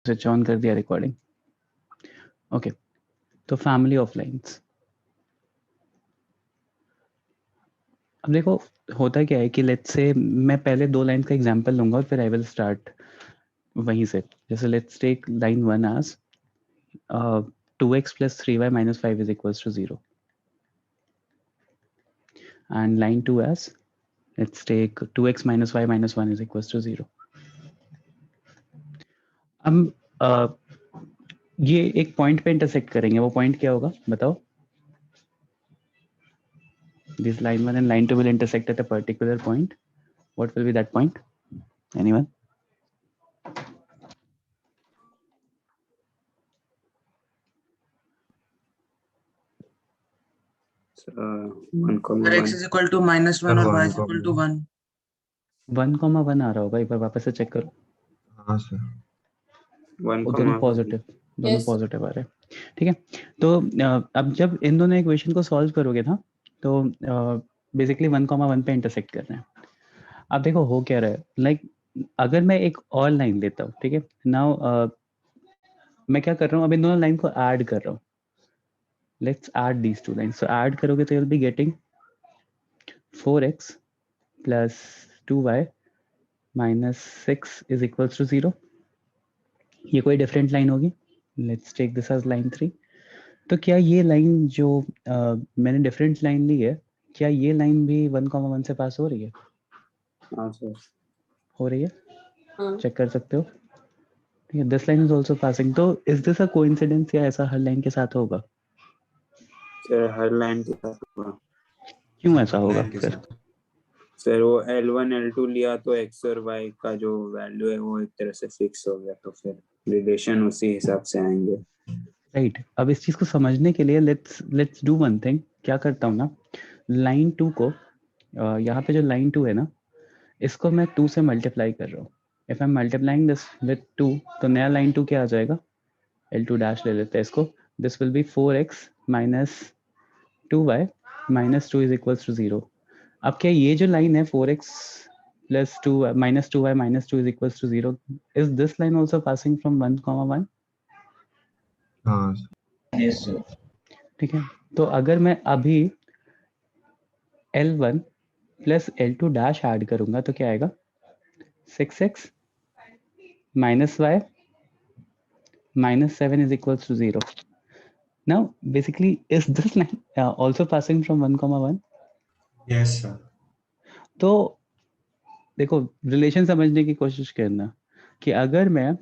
Switch on कर दिया recording. Okay, तो फैमिली ऑफ लाइंस। अब देखो होता क्या है कि लेट्स से मैं पहले 2 लाइन्स का एग्जांपल लूंगा और फिर आई विल स्टार्ट वहीं से। जैसे let's take line 1 as 2x plus 3y minus 5 is equals to 0, and line 2 as let's take 2x minus y minus 1 is equals to 0. हम ये एक पॉइंट पे इंटरसेक्ट करेंगे, वो पॉइंट क्या होगा बताओ? This line 1 and line 2 will intersect at a particular point. What will be that point? Anyone? x is equal to -1 और y is equal to 1. 1,1 आ रहा होगा, एक बार वापस से चेक करो। हाँ सर, दोनों पॉजिटिव, दोनों पॉजिटिव आ रहे हैं। ठीक है, तो अब जब इन दोनों इक्वेशन को सॉल्व करोगे ना, तो बेसिकली 1,1 पे इंटरसेक्ट कर रहे हैं। अब देखो हो क्या रहा है, लाइक अगर मैं एक और लाइन लेता हूँ, ठीक है, नाउ मैं क्या कर रहा हूँ, अब इन दोनों लाइन को ऐड कर रहा हूँ। Let's add these 2 lines. तो ऐड करोगे तो you will be getting 4x plus 2y minus 6 is equals to 0. ये कोई डिफरेंट लाइन होगी। Let's take this as line 3। तो क्या ये लाइन जो मैंने डिफरेंट लाइन ली है, क्या ये लाइन भी 1,1 से पास हो रही है? हाँ सर, हो रही है, चेक कर सकते हो। ठीक है, this line is also passing. तो इज दिस अ कोइंसिडेंस या ऐसा हर लाइन के साथ होगा? सर हर लाइन के साथ होगा। क्यों ऐसा होगा फिर? सर वो L1 L2 लिया तो x और y का जो वैल्यू है वो एक तरह से फिक्स हो गया, तो फिर रिलेशन उसी हिसाब से आएंगे। राइट, अब इस चीज को समझने के लिए लेट्स डू वन थिंग। क्या करता हूँ ना, लाइन 2 को यहाँ पे जो लाइन 2 है ना, इसको मैं 2 से मल्टीप्लाई कर रहा हूँ। If I am multiplying this with 2, तो नया लाइन 2 क्या आ जाएगा? L2 डैश ले लेते हैं इसको। This will B 4x minus 2y minus 2 is equals to 0. अब क्या ये जो लाइन है 4x plus 2 minus 2y minus 2 is equals to 0, is this line also passing from 1,1? हाँ यस सर। ठीक है, तो अगर मैं अभी L1 plus L2 dash add करूंगा तो क्या आएगा? 6x minus y minus 7 is equals to 0. Now basically is this line also passing from 1,1? Yes sir. तो देखो रिलेशन समझने की कोशिश करना कि अगर मैं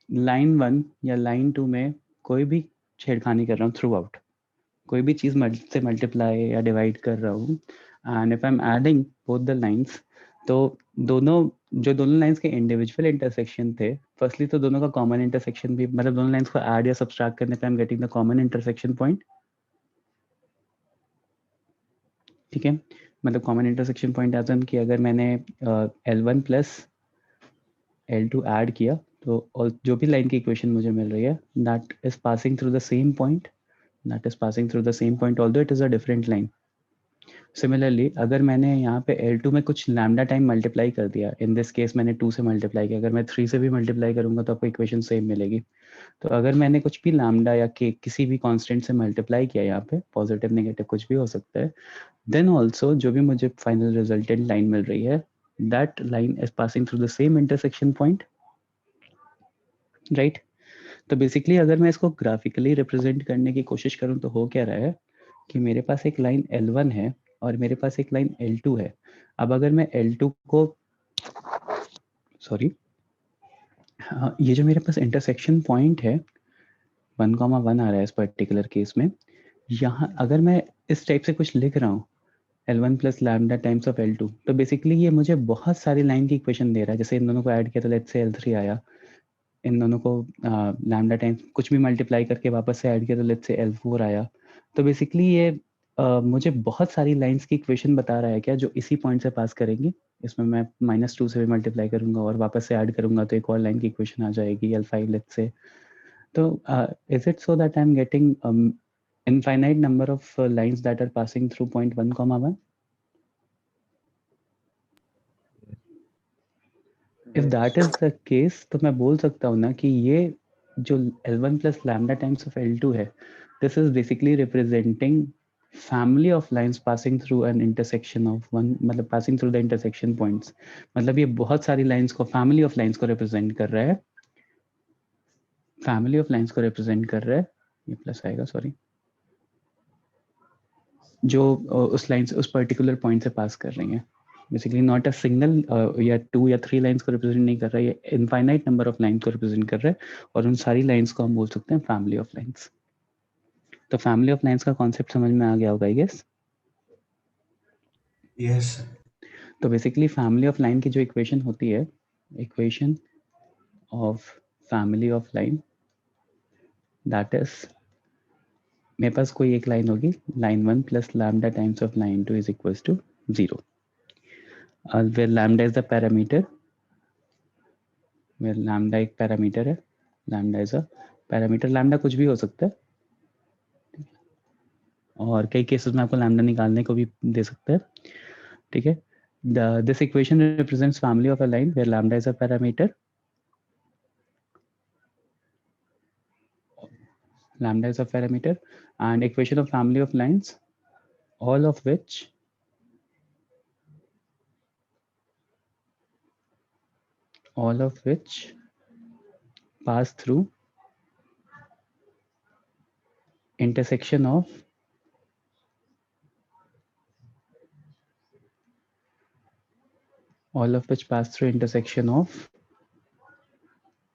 लाइन 1 या लाइन 2 में कोई भी छेड़खानी कर रहा हूँ थ्रू आउट, कोई भी चीज से मल्टीप्लाई या डिवाइड कर रहा हूँ, and if I am adding both the lines, तो दोनों लाइंस के इंडिविजुअल इंटरसेक्शन थे, फर्स्टली तो दोनों का कॉमन इंटरसेक्शन भी, मतलब दोनों लाइंस को ऐड या सब्सट्रैक्ट करने पे I am getting the common intersection point. ठीक है, मतलब common intersection point as in कि अगर मैंने L1 प्लस L2 ऐड किया तो और जो भी लाइन की इक्वेशन मुझे मिल रही है that is passing through the same point, that is passing through the same point although it is a different line. Similarly अगर मैंने यहाँ पे L2 में कुछ लैम्डा टाइम मल्टीप्लाई कर दिया, इन दिस केस मैंने 2 से मल्टीप्लाई किया, अगर मैं 3 से भी मल्टीप्लाई करूंगा तो आपको इक्वेशन सेम मिलेगी। तो अगर मैंने कुछ भी लैम्डा या के किसी भी कांस्टेंट से मल्टीप्लाई किया, यहाँ पे पॉजिटिव नेगेटिव कुछ भी हो सकता है, देन ऑल्सो जो भी मुझे फाइनल रिजल्टेंट लाइन मिल रही है that line is passing through the same intersection point, right? तो बेसिकली अगर मैं इसको ग्राफिकली रिप्रेजेंट करने की कोशिश करूं तो हो क्या रहा है कि मेरे पास एक लाइन L1 है और मेरे पास एक लाइन L2 है। अब अगर मैं L2 को सॉरी ये जो मेरे पास इंटरसेक्शन पॉइंट है 1,1 आ रहा है इस पर्टिकुलर केस में, यहाँ अगर मैं इस टाइप से कुछ लिख रहा हूँ L1 plus lambda times of L2, तो बेसिकली ये मुझे बहुत सारी लाइन की इक्वेशन दे रहा है। जैसे इन दोनों को ऐड किया तो लेट्स से L3 आया, इन दोनों को लैम्डा टाइम्स कुछ भी मल्टीप्लाई करके वापस से ऐड किया तो लेट्स से L4 आया। तो बेसिकली ये मुझे बहुत सारी लाइंस की इक्वेशन बता रहा है क्या, जो इसी पॉइंट से पास करेंगी। इसमें मैं -2 से भी मल्टीप्लाई करूंगा और वापस से ऐड करूंगा तो एक और लाइन की इक्वेशन आ जाएगी L5 लेट्स से। तो is it so that I am getting infinite number of lines that are passing through point 1, 1? If that is the case तो मैं बोल सकता हूँ ना कि ये जो L1 plus lambda times of L2 है, this is basically representing family of lines passing through an intersection of one, मतलब passing through the intersection points, मतलब ये बहुत सारी लाइंस को, family of lines को represent कर रहा है, family of lines को represent कर रहा है, ये प्लस आएगा सॉरी, जो उस लाइन से उस पर्टिकुलर पॉइंट से पास कर रही हैं. बेसिकली नॉट अ सिंगल या 2 या 3 लाइंस को रिप्रेजेंट नहीं कर रहा है, ये इनफाइनाइट नंबर ऑफ लाइंस को रिप्रेजेंट कर रहा है, और उन सारी लाइंस को हम बोल सकते हैं फैमिली ऑफ लाइंस. तो फैमिली ऑफ लाइंस का कॉन्सेप्ट समझ में आ गया होगा आई गेस. Yes, sir. तो बेसिकली फैमिली ऑफ लाइन की जो इक्वेशन होती है, equation of family of line, that is, मेरे पास कोई एक लाइन होगी, line 1 plus lambda times of line 2 is equals to 0, where lambda is the parameter, where lambda एक पैरामीटर है, lambda is a parameter, lambda कुछ भी हो सकता है, और कई केसेस में आपको lambda निकालने को भी दे सकते हैं. ठीक है. This equation represents family of a line where lambda is a parameter, lambda is a parameter, and equation of family of lines, all of which pass through intersection of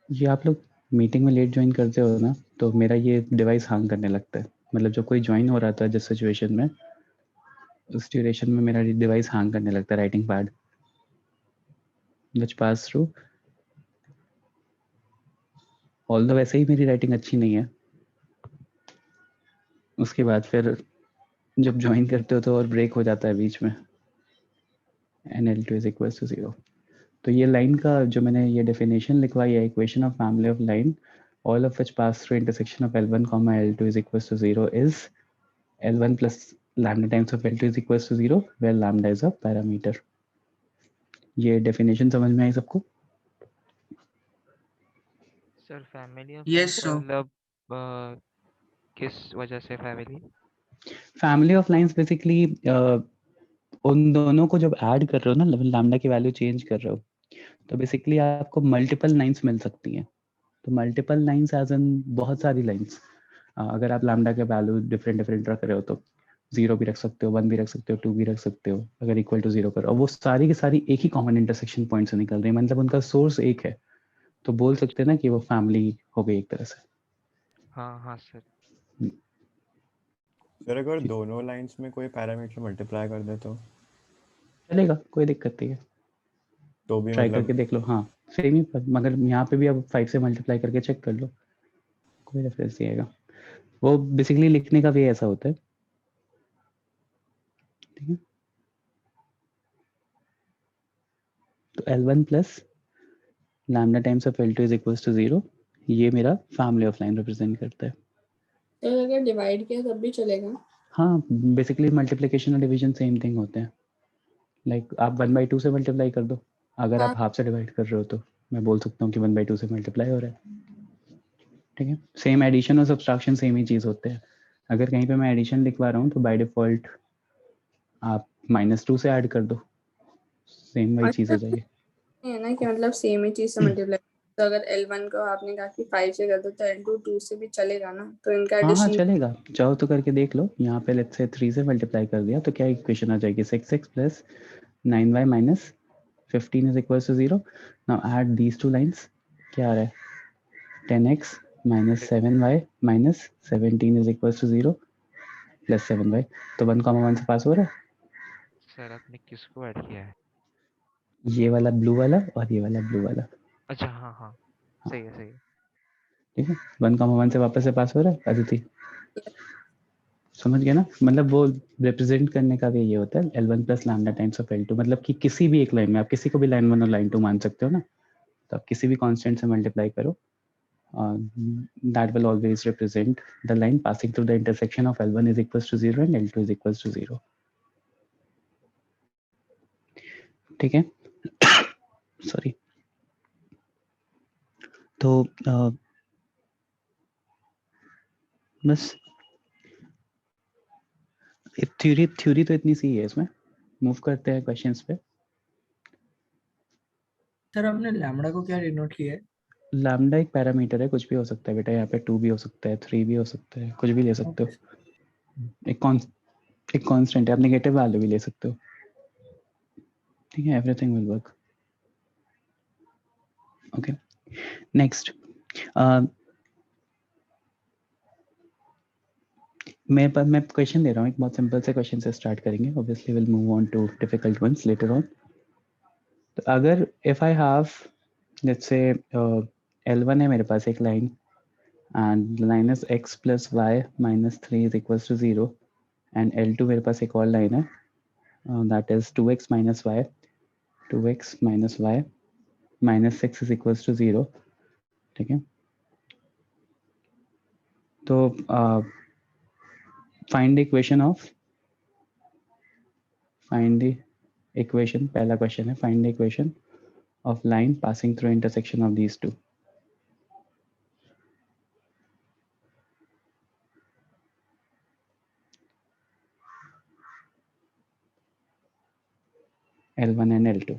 ये आप लोग मीटिंग में लेट ज्वाइन करते हो ना, तो मेरा ये डिवाइस हैंग करने लगता है, मतलब जब कोई ज्वाइन हो रहा था जिस सिचुएशन में, उस ड्यूरेशन में मेरा डिवाइस हैंग करने लगता है, राइटिंग पैड विच पास थ्रू, ऑल्दो वैसे ही मेरी राइटिंग अच्छी नहीं है, उसके बाद फिर जब ज्वाइन करते हो तो और ब्रेक हो जाता है बीच में, NL2 is equals to 0. तो ये लाइन का जो मैंने ये डेफिनेशन लिखवाई है, equation of family of line all of which pass through intersection of L1 comma L2 is equals to 0 is L1 plus lambda times of L2 is equals to 0 where lambda is a parameter. ये definition समझ में आई सबको? Sir family of Yes, sir. मतलब किस वजह से family? Family of lines basically उन दोनों को जब ऐड कर रहे हो ना, लैम्डा की वैल्यू चेंज कर रहे हो, तो बेसिकली आपको मल्टीपल लाइंस मिल सकती हैं. तो मल्टीपल लाइंस एज इन बहुत सारी लाइंस, अगर आप लैम्डा के वैल्यू डिफरेंट रख रहे हो तो 0 भी रख सकते हो, 1 भी रख सकते हो, 2 भी रख सकते हो, अगर इक्वल टू 0 करो, और वो सारी की सारी एक ही कॉमन इंटरसेक्शन पॉइंट से निकल रही है, मतलब उनका सोर्स एक है, तो बोल सकते हैं ना कि वो फैमिली हो गई एक तरह से. हाँ सर. सर अगर दोनों लाइंस में कोई पैरामीटर मल्टीप्लाई कर दे तो चलेगा, कोई दिक्कत नहीं है, तो भी ट्राई मतलब करके देख लो. हाँ सेम ही, मगर यहाँ पे भी अब 5 से मल्टीप्लाई करके चेक कर लो, कोई डिफरेंस नहीं आएगा. वो बेसिकली लिखने का भी ऐसा होता है. ठीक है. तो L1 plus lambda times of L2 is equals to 0, ये मेरा फैमिली ऑफ लाइन रिप्रेजेंट करता है. तो अगर डिवाइड किया तब भी चलेगा? हाँ बेसिकली मल्टीप्लिकेशन और डिवीजन सेम थिंग होते हैं. लाइक आप 1/2 से मल्टीप्लाई कर दो, अगर आप हाफ से डिवाइड कर रहे हो तो मैं बोल सकता हूँ कि 1/2 से मल्टीप्लाई हो रहा है. ठीक है. सेम एडिशन और सब्सट्रैक्शन सेम ही चीज़ होते हैं. अगर कहीं पे मैं एडिशन लिखवा रहा हूँ तो बाय डिफॉल्ट आप -2 से ऐड कर दो, सेम वही चीज़ हो जाएगी. है ना कि मतलब सेम ही चीज से मल्टीप्लाई, तो अगर L1 को आपने कहा कि 5 से कर दो तो L2 2 से भी चलेगा ना, तो इनका हाँ एडिशन चलेगा, चाहो तो करके देख लो. यहाँ पे लेट्स से 3 से मल्टीप्लाई कर दिया तो क्या इक्वेशन आ जाएगी, 6x plus 9y minus 15 is equals to 0. Now add these two lines, क्या आ रहा है, 10x minus 7y minus 17 is equals to 0 plus 7y. तो 1,1 से पास हो रहा है. सर आपने किसको ऐड किया है? ये वाला ब्लू वाला और ये वाला ब्लू वाला. अच्छा हाँ सही है. ठीक है. 1,1 से वापस से पास हो रहा है अदिति, समझ गया ना. मतलब वो रिप्रेजेंट करने का भी ये होता है L1 plus lambda times of L2, मतलब कि किसी भी एक लाइन में आप किसी को भी लाइन 1 और लाइन 2 मान सकते हो ना, तो आप किसी भी कांस्टेंट से मल्टीप्लाई करो, that will always represent the line passing through the intersection of L1 is equals to 0 and L2 is equals to 0. ठीक है. सॉरी. तो बस थ्योरी तो इतनी सी है इसमें। मूव करते हैं क्वेश्चंस पे। सर आपने लैम्बडा को क्या डिनोट किया है? लैम्डा एक पैरामीटर है, कुछ भी हो सकता है बेटा। यहाँ पे 2 भी हो सकता है, 3 भी हो सकता है, कुछ भी ले सकते हो। एक कांस्टेंट है, आप नेगेटिव वैल्यू भी ले सकते हो। ठीक है, everything will work. Okay, next. मैं क्वेश्चन दे रहा हूँ, एक बहुत सिंपल से क्वेश्चन से स्टार्ट करेंगे। Obviously will move on to difficult ones later on. तो अगर if I have let's say L1 है मेरे पास एक line, and line is x plus y minus 3 is equals to 0, and L2 मेरे पास एक और लाइन है, that is 2x minus y minus 6 is equals to 0। ठीक है, तो फाइंड द इक्वेशन, पहला क्वेश्चन है, find the equation of line passing through intersection of these to. L1 and L2।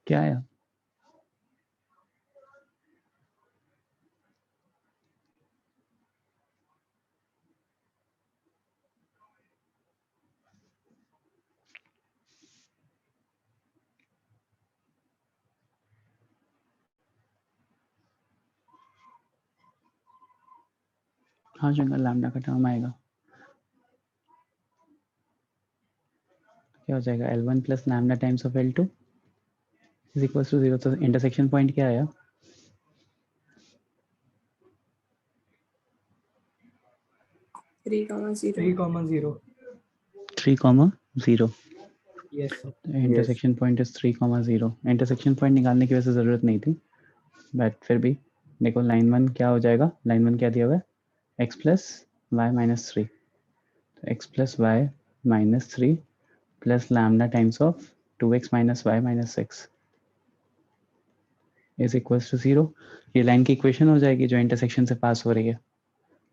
क्या आया? हाँ जंगल, लैम्डा का टर्म आएगा, क्या हो जाएगा? L1 plus lambda times of L2 is equals to 0। तो इंटरसेक्शन पॉइंट क्या आया? 3,0 3,0 3,0। Yes sir. Intersection point is 3,0। Intersection point निकालने की वैसे जरूरत नहीं थी, बट फिर भी देखो लाइन 1 क्या हो जाएगा? लाइन 1 क्या दिया हुआ है? x plus Y minus 3। तो x plus Y minus 3 plus lambda times of 2x minus Y minus 6 is equals to 0। ये लाइन की इक्वेशन हो जाएगी जो इंटरसेक्शन से पास हो रही है।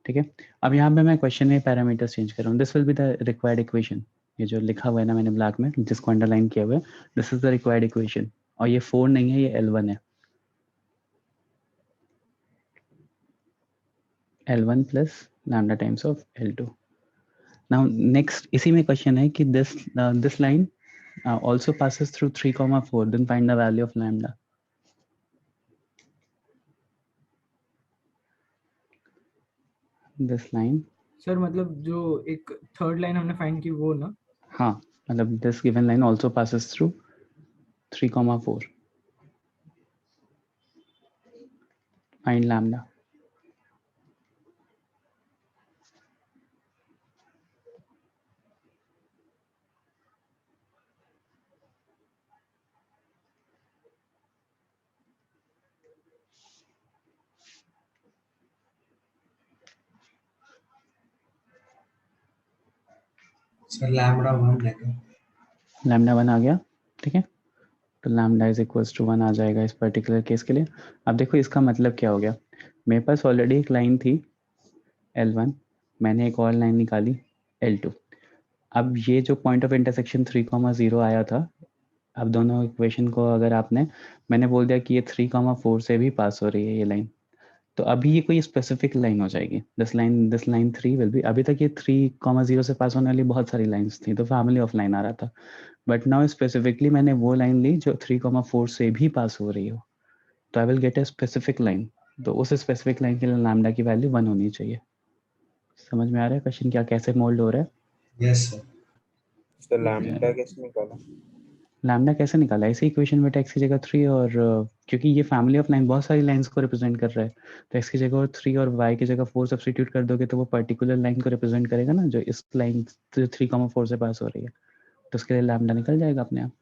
ठीक है, अब यहाँ पे मैं क्वेश्चन में पैरामीटर्स चेंज कर रहा हूँ। This will be the required equation. ये जो लिखा हुआ है ना मैंने ब्लैक में, जिसको अंडरलाइन किया हुआ है, this is the required equation. और ये 4 नहीं है, ये L1 है। L1 plus lambda times of L2। Now next इसी में क्वेश्चन है कि this line also passes through 3,4, then find the value of lambda। This line, sir मतलब जो एक थर्ड लाइन हमने फाइंड की वो ना? हाँ मतलब this given line also passes through 3,4। Find lambda। Sir lambda 1 लेगा। लैम्डा 1 आ गया। ठीक है, तो लैम्डा इज इक्वल्स टू 1 आ जाएगा इस पर्टिकुलर केस के लिए। अब देखो इसका मतलब क्या हो गया, मेरे पास ऑलरेडी एक लाइन थी L1, मैंने एक और लाइन निकाली L2। अब ये जो पॉइंट ऑफ इंटरसेक्शन 3,0 आया था, अब दोनों इक्वेशन को अगर आपने, मैंने बोल दिया कि ये 3,4 से भी पास हो रही है ये लाइन, तो अभी ये कोई स्पेसिफिक लाइन हो जाएगी। दिस लाइन 3 विल बी, अभी तक ये 3,0 से पास होने वाली बहुत सारी लाइंस थी, तो फैमिली ऑफ लाइन आ रहा था। बट नाउ स्पेसिफिकली मैंने वो लाइन ली जो 3,4 से भी पास हो रही हो, तो I will get a specific line. तो उस स्पेसिफिक लाइन के लिए लैम्डा की वैल्यू 1 होनी चाहिए। समझ में आ रहा है क्वेश्चन क्या कैसे मोल्ड हो रहा है? Yes sir. तो लैम्डा कैसे निकाला? लैम्डा कैसे निकाला? इसी इक्वेशन में x की जगह 3 और क्योंकि ये फैमिली ऑफ लाइन बहुत सारी लाइंस को रिप्रेजेंट कर रहा है, तो x की जगह 3 और y की जगह 4 सब्स्टिट्यूट कर दोगे तो वो पर्टिकुलर लाइन को रिप्रेजेंट करेगा ना, जो इस लाइन 3,4 से पास हो रही है, तो उसके लिए लैम्डा निकल जाएगा अपने आप।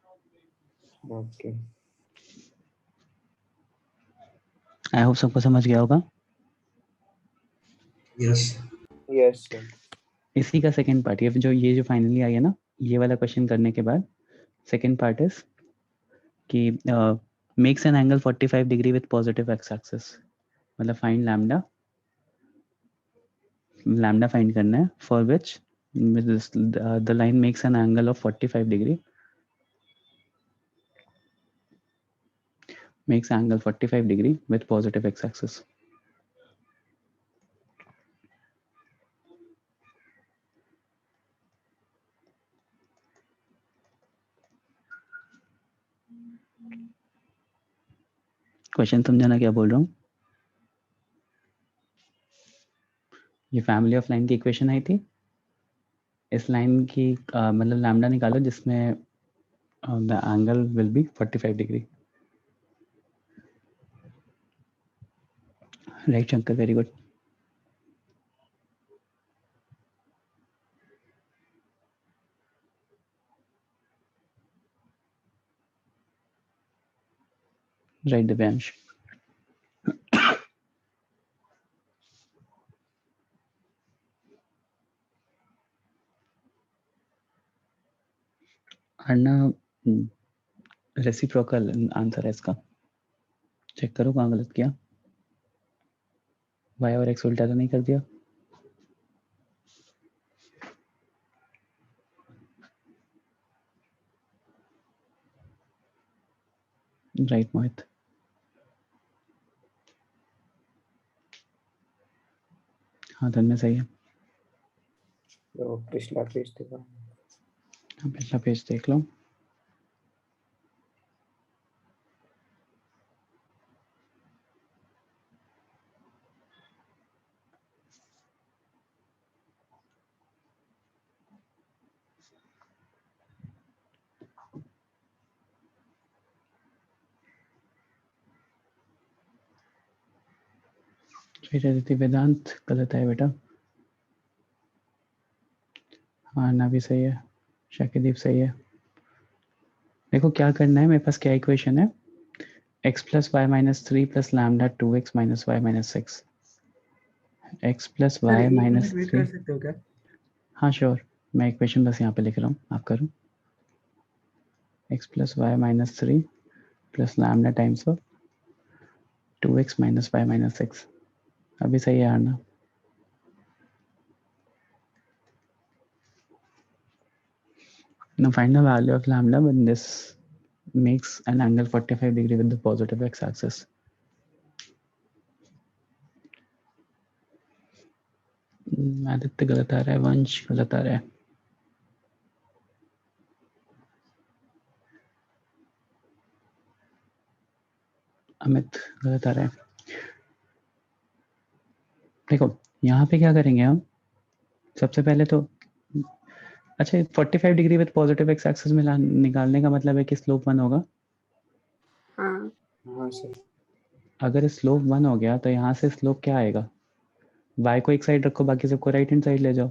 ओके, आई होप सबको समझ गया होगा। Yes yes sir. इसी का सेकंड पार्ट, ये जो फाइनली आई है ना, ये वाला क्वेश्चन करने के बाद सेकंड पार्ट इज कि makes an angle 45 degree with positive x axis, मतलब फाइंड लैम्डा, लैम्डा फाइंड करना है for which the line makes an angle of 45 degree, makes angle 45 degree with positive x-axis. Question समझाना क्या बोल रहा हूँ? ये फैमिली ऑफ लाइन की इक्वेशन आई थी, इस लाइन की मतलब लैम्डा निकालो जिसमें the angle will be 45 degree. Right Shankar, very good. Right Divyansh. Anna reciprocal answer है इसका, चेक करो कहाँ गलत किया, y और x उल्टा तो नहीं कर दिया। राइट मोहित। हाँ धन में सही है। तो पिछला पेज दिखा। हाँ, पिछला पेज देख लो। श्री वेदांत गलत है बेटा। हाँ ना भी सही है, शाकिदीप सही है। देखो क्या करना है, मेरे पास क्या इक्वेशन है, x plus Y minus 3 plus lambda 2x minus Y minus 6, x plus sir Y एक माइनस मिनट वेट 3। कर सकते हो क्या? हाँ श्योर, मैं इक्वेशन बस यहाँ पे लिख रहा हूँ, आप करो। x plus Y minus 3 plus lambda times of 2x minus Y minus 6, अभी सही है आना। Now find the value of lambda when this makes an angle 45 degree with the positive x-axis. Aditya गलत आ रहा है, वंश गलत आ रहा है। अमित गलत आ रहा है। देखो यहाँ पे क्या करेंगे हम, सबसे पहले तो अच्छा 45 degree with positive x axis में निकालने का मतलब है कि स्लोप 1 होगा। हाँ हाँ सर। अगर स्लोप 1 हो गया तो यहाँ से स्लोप क्या आएगा, y को एक साइड रखो, बाकी सबको राइट हैंड साइड ले जाओ,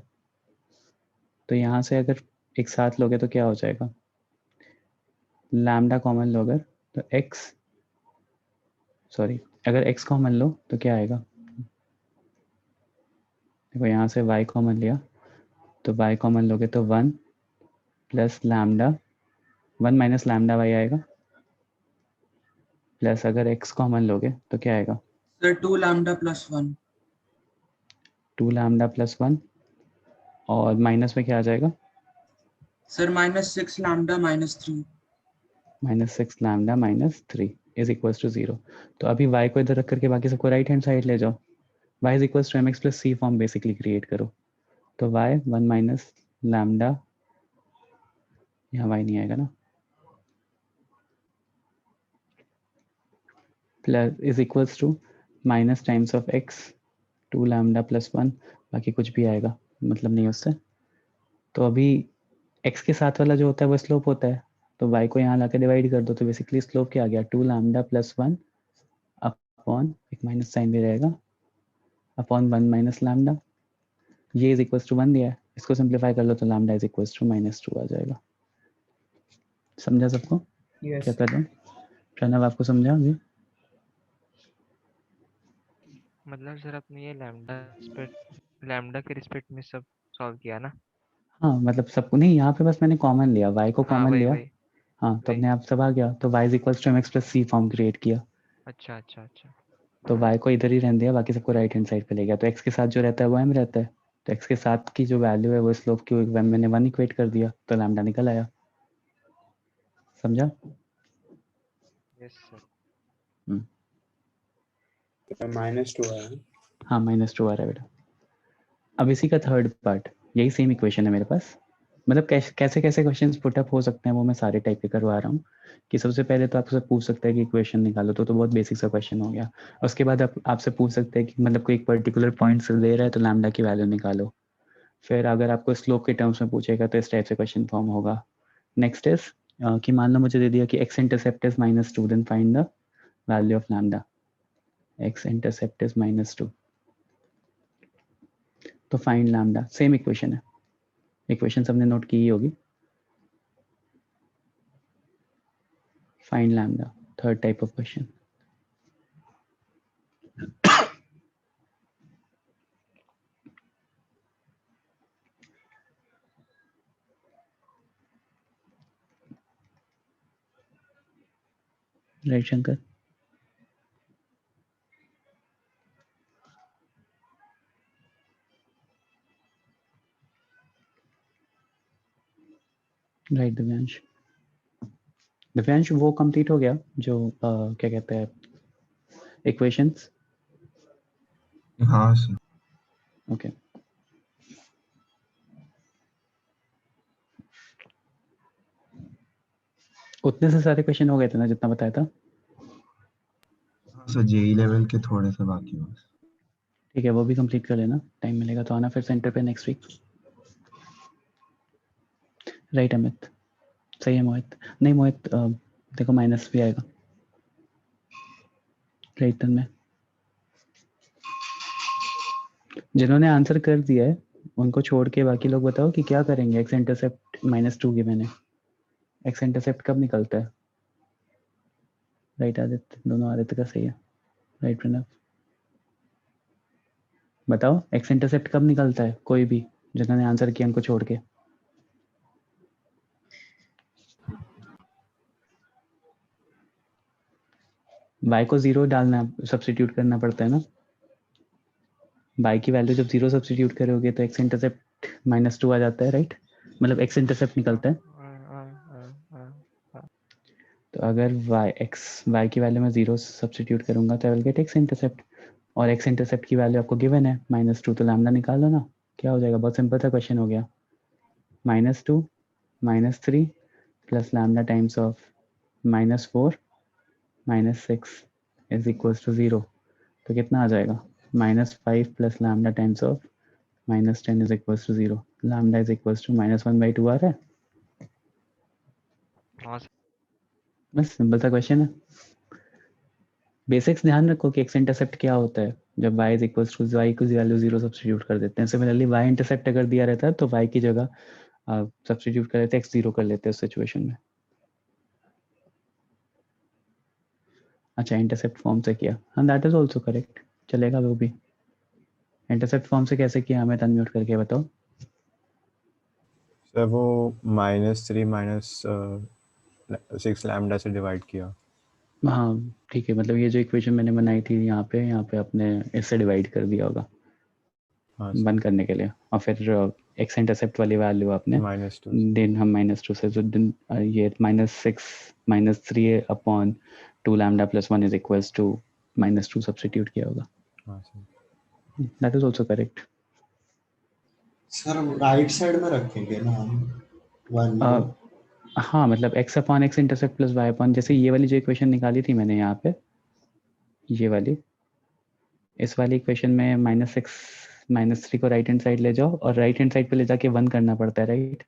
तो यहाँ से अगर एक साथ लोगे तो क्या हो जाएगा, लैम्डा कॉमन लो अगर तो अगर x कॉमन लो तो क्या आएगा, देखो यहाँ से y कॉमन लिया तो y कॉमन लोगे तो 1 plus lambda 1 minus lambda y आएगा, प्लस अगर x कॉमन लोगे तो क्या आएगा, sir 2 lambda plus 1। 2 lambda plus 1 और माइनस में क्या आ जाएगा, sir minus 6 lambda minus 3। Minus 6 lambda minus 3 is equal to 0। तो अभी y को इधर रख करके बाकी सबको राइट हैंड साइड ले जाओ, y is equal to mx plus c form basically create करो, तो y 1 माइनस लैम्डा, यहाँ y नहीं आएगा ना, plus is equals to minus times of x 2 lambda plus 1, बाकी कुछ भी आएगा मतलब नहीं उससे। तो अभी x के साथ वाला जो होता है वो स्लोप होता है, तो y को यहाँ लाके डिवाइड कर दो, तो बेसिकली स्लोप क्या आ गया 2 लैम्डा प्लस 1 अपॉन, एक माइनस साइन भी रहेगा, अपॉन 1 माइनस लैम्डा, ये इज इक्वल्स टू 1 दिया है, इसको सिंप्लीफाई कर लो तो लैम्डा इज इक्वल्स टू -2 आ जाएगा। समझा सबको क्या यस कर रहे हैं? प्रणव आपको समझा अभी? मतलब सर आपने ये लैम्डा के रिस्पेक्ट में सब सॉल्व किया ना? हाँ मतलब सबको नहीं, यहाँ पे बस मैंने कॉमन लिया, y को हाँ कॉमन वही लिया, वही हाँ तो वही। अपने आप सब आ गया, तो y is equals to mx plus C form create किया, अच्छा अच्छा अच्छा। तो y को इधर ही रहने दिया, बाकी सबको राइट हैंड साइड पे ले गया, तो x के साथ जो रहता है वो m रहता है, तो x के साथ की जो वैल्यू है वो स्लोप की मैंने 1 इक्वेट कर दिया, तो लैम्डा निकल आया। समझा? Yes sir. -2 है। हाँ -2 आ रहा है बेटा। अब इसी का थर्ड पार्ट, यही सेम इक्वेशन है मेरे पास, मतलब कैसे कैसे क्वेश्चंस पुट अप हो सकते हैं वो मैं सारे टाइप के करवा रहा हूँ, कि सबसे पहले तो आपसे पूछ सकता है कि इक्वेशन निकालो, तो बहुत बेसिक सा क्वेश्चन हो गया। उसके बाद आपसे पूछ सकते हैं कि मतलब कोई एक पर्टिकुलर पॉइंट से दे रहा है तो लैम्डा की वैल्यू निकालो। फिर अगर आपको स्लोप के टर्म्स में पूछेगा तो इस टाइप से क्वेश्चन फॉर्म होगा। नेक्स्ट इज कि मान लो मुझे दे दिया कि X intercept is -2, then find the value of lambda. X intercept is -2, तो फाइंड लैम्डा, सेम इक्वेशन है, इक्वेशन सबने नोट की ही होगी। Find lambda, third type of question. Right Shankar? Right Divyansh? Divyansh वो कंप्लीट हो गया जो क्या कहते हैं इक्वेशंस? हाँ सर। ओके उतने से सारे क्वेश्चन हो गए थे ना जितना बताया था? हाँ सर, JEE लेवल के थोड़े से बाकी बस। ठीक है वो भी कंप्लीट कर लेना, टाइम मिलेगा तो आना फिर सेंटर पे नेक्स्ट वीक। राइट अमित? सही है मोहित? नहीं मोहित देखो माइनस भी आएगा राइट टर्न में। जिन्होंने आंसर कर दिया है उनको छोड़ के बाकी लोग बताओ कि क्या करेंगे। एक्स इंटरसेप्ट -2 गिवन है, एक्स इंटरसेप्ट कब निकलता है? राइट आदित्य? दोनों आदित्य का सही है। राइट प्रणव? बताओ एक्स इंटरसेप्ट कब निकलता है, कोई भी जिन्होंने आंसर किया उनको छोड़ के। y को 0 डालना, सब्स्टिट्यूट करना पड़ता है ना, y की वैल्यू जब 0 सब्स्टिट्यूट करोगे तो x इंटरसेप्ट -2 आ जाता है, राइट? मतलब x इंटरसेप्ट निकलता है। तो अगर y की वैल्यू में 0 सब्स्टिट्यूट करूंगा तो I will get x intercept, और x इंटरसेप्ट की वैल्यू आपको गिवन है -2, तो लैम्डा निकाल लो ना, क्या हो जाएगा? बहुत सिंपल सा क्वेश्चन हो गया, -2 -3 plus lambda times of -4 -6 is equals to 0, तो कितना आ जाएगा? -5 plus lambda times of -10 is equals to 0, lambda is equals to -1/2 आ रहा है। हाँ सर। बस सिंपल सा क्वेश्चन है। बेसिक्स ध्यान रखो कि एक्स इंटरसेप्ट क्या होता है, जब y is equals to y की वैल्यू 0 सब्स्टिट्यूट कर देते हैं। सिमिलरली y इंटरसेप्ट अगर दिया रहता है तो y की जगह सब्स्टिट्यूट कर लेते हैं, x 0 कर लेते हैं उस सिचुएशन में। अच्छा इंटरसेप्ट फॉर्म से किया, हाँ दैट इज आल्सो करेक्ट, चलेगा वो भी। इंटरसेप्ट फॉर्म से कैसे किया हमें अनम्यूट करके बताओ। सर वो -3 -6 लैम्डा से डिवाइड किया। हाँ ठीक है, मतलब ये जो इक्वेशन मैंने बनाई थी यहाँ पे अपने इससे डिवाइड कर दिया होगा हाँ बंद सर। करने के लिए, और फिर एक्स इंटरसेप्ट वाली वैल्यू आपने -2 से। देन हम -2 से जो दिन ये -6 -3 upon 2 lambda plus 1 is equals to -2 substitute किया होगा। हाँ sir. That is also correct. Sir right side में रखेंगे ना हम 1 को। हाँ मतलब x upon X intercept plus y upon, जैसे ये वाली जो इक्वेशन निकाली थी मैंने यहाँ पे, ये वाली, इस वाली इक्वेशन में -6 -3 को राइट हैंड साइड ले जाओ और राइट हैंड साइड पे ले जाके 1 करना पड़ता है, राइट?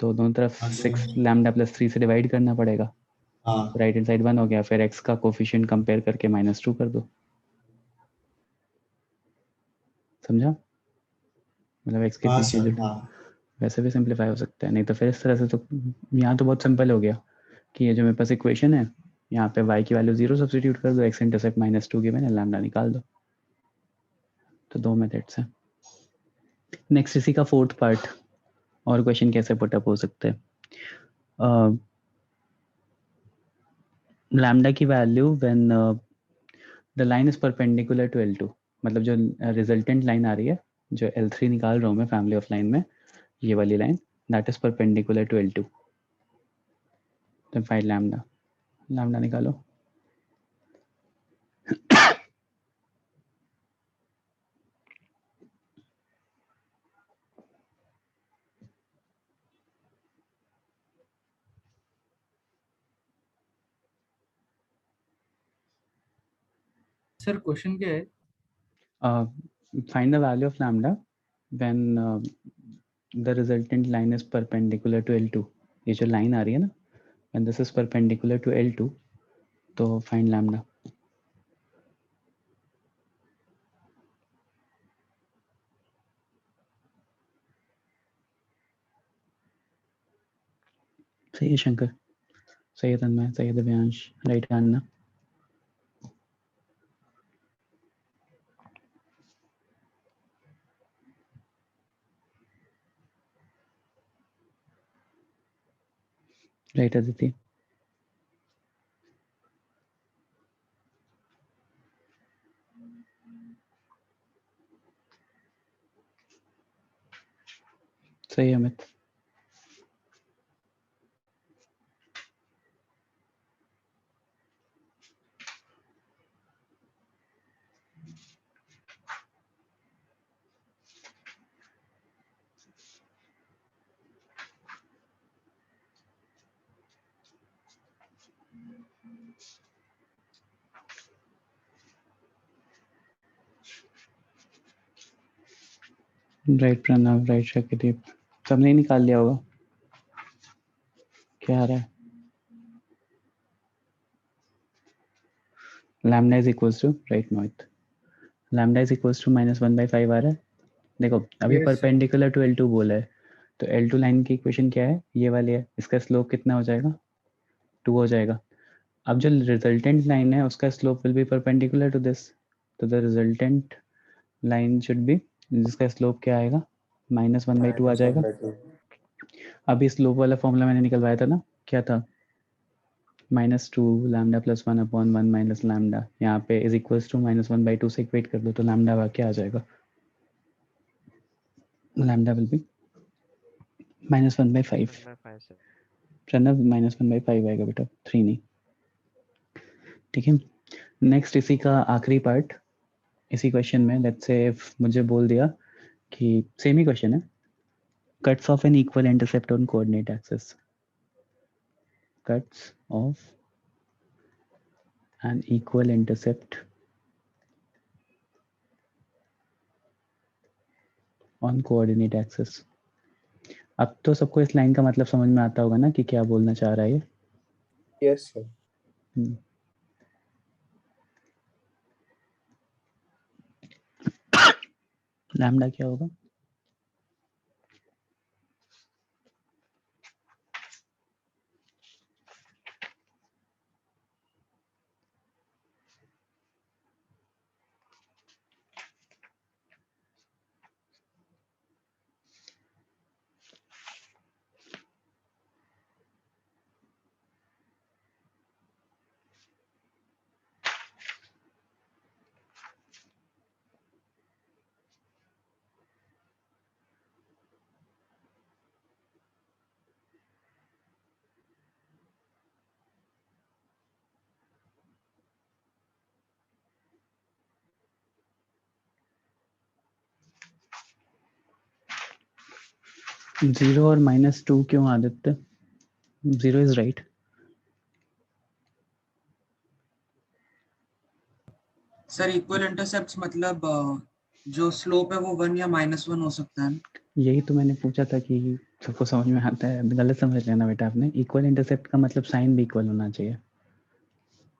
तो दोनों तरफ हाँ, तो 6 लैम्डा प्लस 3 से डिवाइड करना पड़ेगा, हाँ राइट हैंड साइड 1 हो गया, फिर x का कोफिशिएंट कंपेयर करके -2 कर दो, समझा? मतलब x के हाँ पीछे सर जो हाँ वैसे भी सिंपलीफाई हो सकता है, नहीं तो फिर इस तरह से तो यहाँ तो बहुत सिंपल हो गया कि ये जो मेरे पास इक्वेशन है, यहाँ पे y की वैल्यू 0 सब्स्टिट्यूट कर दो, x इंटरसेप्ट -2 गिवन है, लैम्डा निकाल दो। तो 2 मेथड्स हैं। नेक्स्ट इसी का फोर्थ पार्ट, और क्वेश्चन कैसे पुटअप हो सकते हैं। लैम्डा की value when the line is perpendicular to L2, मतलब जो रिजल्टेंट लाइन आ रही है, जो L3 निकाल रहा हूँ मैं फैमिली ऑफ लाइन में, ये वाली line, that is perpendicular to L2, तो फाइंड लैम्डा, लैम्डा निकालो। सर क्वेश्चन क्या है? Find the value of lambda when the resultant line is perpendicular to L2, ये जो लाइन आ रही है ना, when this is perpendicular to L2, तो find lambda। सही है शंकर, सही है तन्मय, सही है दिव्यांश, राइट हैंड ना। राइट अदिति। सही है अमित। राइट प्रणव, राइट शक्तिदीप, सबने निकाल लिया होगा। क्या आ रहा है? Lambda is equals to, right Mohit, lambda is equals to -1/5 आ रहा है। देखो अभी Yes, sir. Perpendicular to L2 बोला है, तो L2 लाइन की इक्वेशन क्या है, ये वाली है, इसका स्लोप कितना हो जाएगा, 2 हो जाएगा। अब जो रिजल्टेंट लाइन है उसका slope will be perpendicular to this, तो the resultant line should be, जिसका स्लोप क्या आएगा, -1/2 आ जाएगा। अभी स्लोप वाला फॉर्मूला मैंने निकलवाया था ना, क्या था, -2 लैम्डा प्लस 1/1 माइनस लैम्डा, यहाँ पे इज इक्वल्स टू -1/2 से इक्वेट कर दो, तो लैम्डा क्या आ जाएगा, लैम्डा विल बी -1/5। प्रणव -1/5 आएगा बेटा, 3 नहीं, ठीक है। नेक्स्ट इसी का आखिरी पार्ट, इसी क्वेश्चन में लेट्स से मुझे बोल दिया कि सेम ही क्वेश्चन है, cuts of an equal intercept on coordinate axis, cuts of an equal intercept on coordinate axis। अब तो सबको इस लाइन का मतलब समझ में आता होगा ना कि क्या बोलना चाह रहा है ये। Yes sir. लैम्डा क्या होगा, जीरो और -2 क्यों Aditya, zero is right. Sir equal intercepts मतलब जो स्लोप है वो 1 या -1 हो सकता है। यही तो मैंने पूछा था कि सबको समझ में आता है? गलत समझ लेना बेटा आपने। इक्वल इंटरसेप्ट का मतलब साइन भी इक्वल होना चाहिए,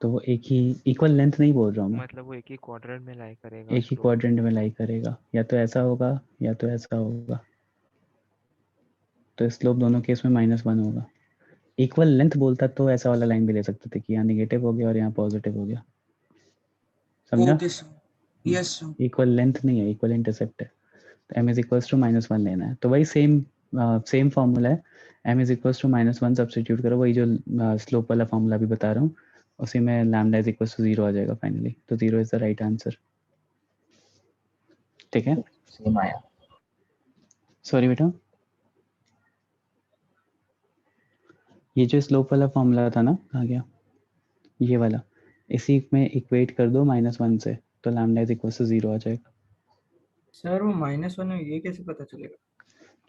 तो वो एक ही इक्वल लेंथ नहीं बोल रहा हूँ मैं, मतलब वो एक ही क्वाड्रेंट में लाई करेगा एक ही स्लोप। क्वाड्रेंट में लाई करेगा, या तो ऐसा होगा या तो ऐसा होगा, तो स्लोप दोनों केस में -1 होगा। इक्वल लेंथ बोलता तो ऐसा वाला लाइन भी ले सकते थे कि यहाँ नेगेटिव हो गया और यहाँ पॉजिटिव हो गया, समझा? Okay, sir. Yes, sir. Equal length नहीं है, इक्वल इंटरसेप्ट है, तो m इज इक्वल्स टू -1 लेना है। तो वही सेम फॉर्मूला है, m is equals to -1 substitute करो, वही जो स्लोप वाला फॉर्मूला भी बता रहा हूँ, उसी में लैम्डा इज इक्वल्स टू 0 आ जाएगा फाइनली, तो 0 इज द राइट आंसर। ठीक है, सेम आया। सॉरी बेटा, ये जो स्लोप वाला फॉर्मूला था ना, कहाँ गया ये वाला, इसी में इक्वेट कर दो -1 से, तो लैम्डा इज इक्वल्स टू 0 आ जाएगा। सर वो -1 है, ये कैसे पता चलेगा?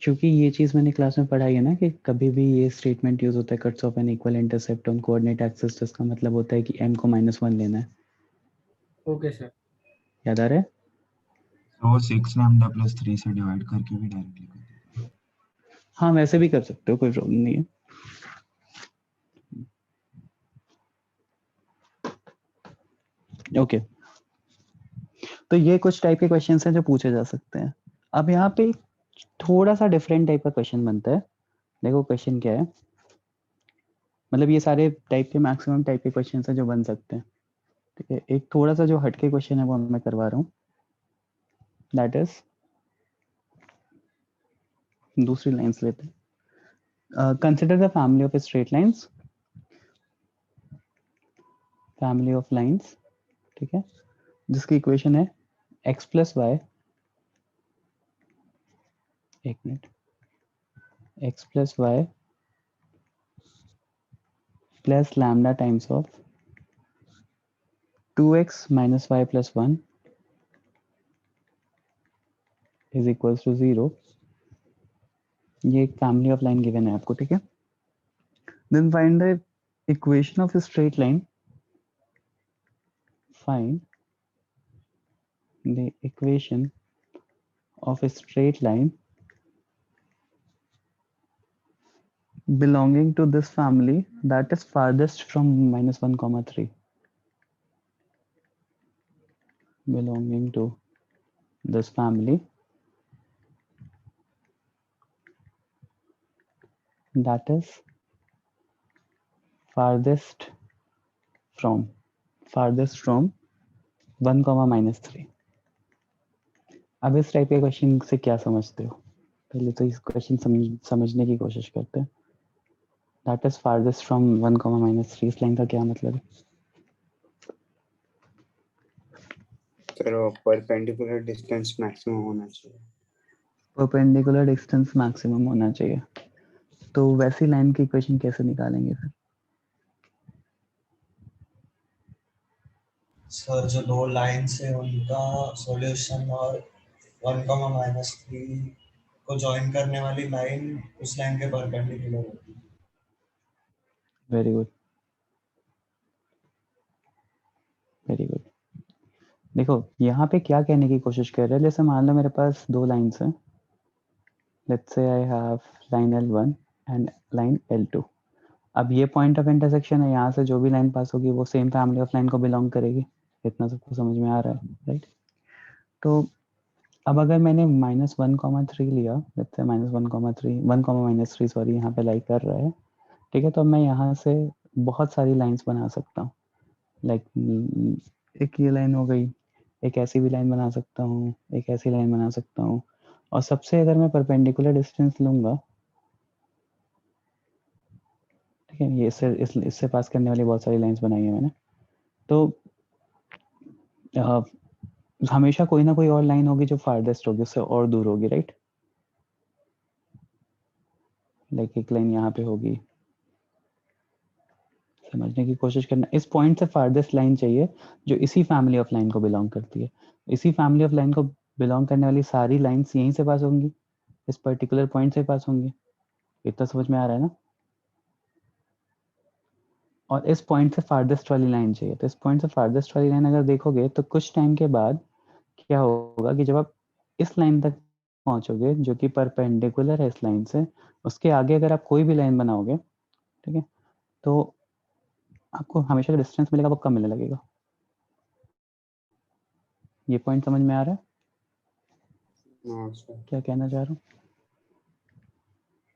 क्योंकि ये चीज़ मैंने क्लास में पढ़ाई है ना, कि कभी भी ये स्टेटमेंट यूज होता है, cuts of an equal intercept on coordinate axis, जिसका मतलब होता है कि m को -1 लेना है। Okay sir. याद आ रहा है? तो वो 6 लैम्डा प्लस 3 से डिवाइड करके भी डायरेक्टली कर देते हैं। हाँ वैसे भी कर सकते हो, कोई प्रॉब्लम नहीं है। ओके, तो ये कुछ टाइप के क्वेश्चंस हैं जो पूछे जा सकते हैं। अब यहाँ पे थोड़ा सा डिफरेंट टाइप का क्वेश्चन बनता है। देखो क्वेश्चन क्या है, मतलब ये सारे टाइप के मैक्सिमम टाइप के क्वेश्चन हैं जो बन सकते हैं। ठीक है, एक थोड़ा सा जो हटके क्वेश्चन है वो मैं करवा रहा हूँ, दैट इज, दूसरी लाइंस लेते हैं। Consider the family of straight lines, family of lines, ठीक है, जिसकी इक्वेशन है x प्लस वाई, एक minute, x plus Y plus lambda times of 2x minus Y plus 1 is equals to 0। ये एक फैमिली ऑफ लाइन गिवन है आपको, ठीक है। Then find the equation of straight line, find the equation of a straight line belonging to this family that is farthest from -1, 3, belonging to this family that is farthest from 1, -3। अब इस type के question से क्या समझते हो? पहले तो इस क्वेश्चन समझने की कोशिश करते हैं। दैट इज फारदेस्ट फ्रॉम 1, -3, इस लाइन का क्या मतलब है? तो परपेंडिकुलर डिस्टेंस मैक्सिमम होना चाहिए। परपेंडिकुलर डिस्टेंस मैक्सिमम होना चाहिए, तो वैसी लाइन की इक्वेशन कैसे निकालेंगे फिर? सर जो दो लाइंस है उनका सॉल्यूशन और 1, -3 को ज्वाइन करने वाली लाइन उस लाइन के परपेंडिकुलर होती है। Very good, very good. देखो यहाँ पे क्या कहने की कोशिश कर रहे हैं, जैसे मान लो मेरे पास दो लाइंस हैं, let's say I have line L1 and line L2। अब ये पॉइंट ऑफ इंटरसेक्शन है, यहाँ से जो भी लाइन पास होगी वो सेम फैमिली ऑफ लाइन को बिलोंग करेगी। इतना सबको समझ में आ रहा है, राइट? तो अब अगर मैंने -1, 3 लिया, लेट्स से -1, 3 सॉरी, यहाँ पे लाई कर रहा है, ठीक है। तो मैं यहाँ से बहुत सारी लाइंस बना सकता हूँ, लाइक एक ये लाइन हो गई, एक ऐसी भी लाइन बना सकता हूँ, एक ऐसी लाइन बना सकता हूँ, और सबसे अगर मैं परपेंडिकुलर डिस्टेंस लूंगा, ठीक है, ये इससे पास करने वाली बहुत सारी लाइंस बनाई है मैंने, तो हमेशा कोई ना कोई और लाइन होगी जो फारदेस्ट होगी, उससे और दूर होगी, राइट? लाइक एक लाइन यहाँ पे होगी, समझने की कोशिश करना। इस पॉइंट से फारदेस्ट लाइन चाहिए जो इसी फैमिली ऑफ लाइन को बिलोंग करती है। इसी फैमिली ऑफ लाइन को बिलोंग करने वाली सारी लाइंस यहीं से पास होंगी, इस पर्टिकुलर पॉइंट से पास होंगी। इतना समझ में आ रहा है ना? और इस पॉइंट से फारदेस्ट वाली लाइन चाहिए, तो इस पॉइंट से फारदेस्ट वाली लाइन अगर देखोगे तो कुछ टाइम के बाद क्या होगा कि जब आप इस लाइन तक पहुंचोगे जो कि परपेंडिकुलर है इस लाइन से, उसके आगे अगर आप कोई भी लाइन बनाओगे, ठीक है, तो आपको हमेशा जो डिस्टेंस मिलेगा वो कम मिलने लगेगा। ये पॉइंट समझ में आ रहा है हाँ सर। क्या कहना चाह रहा हूँ?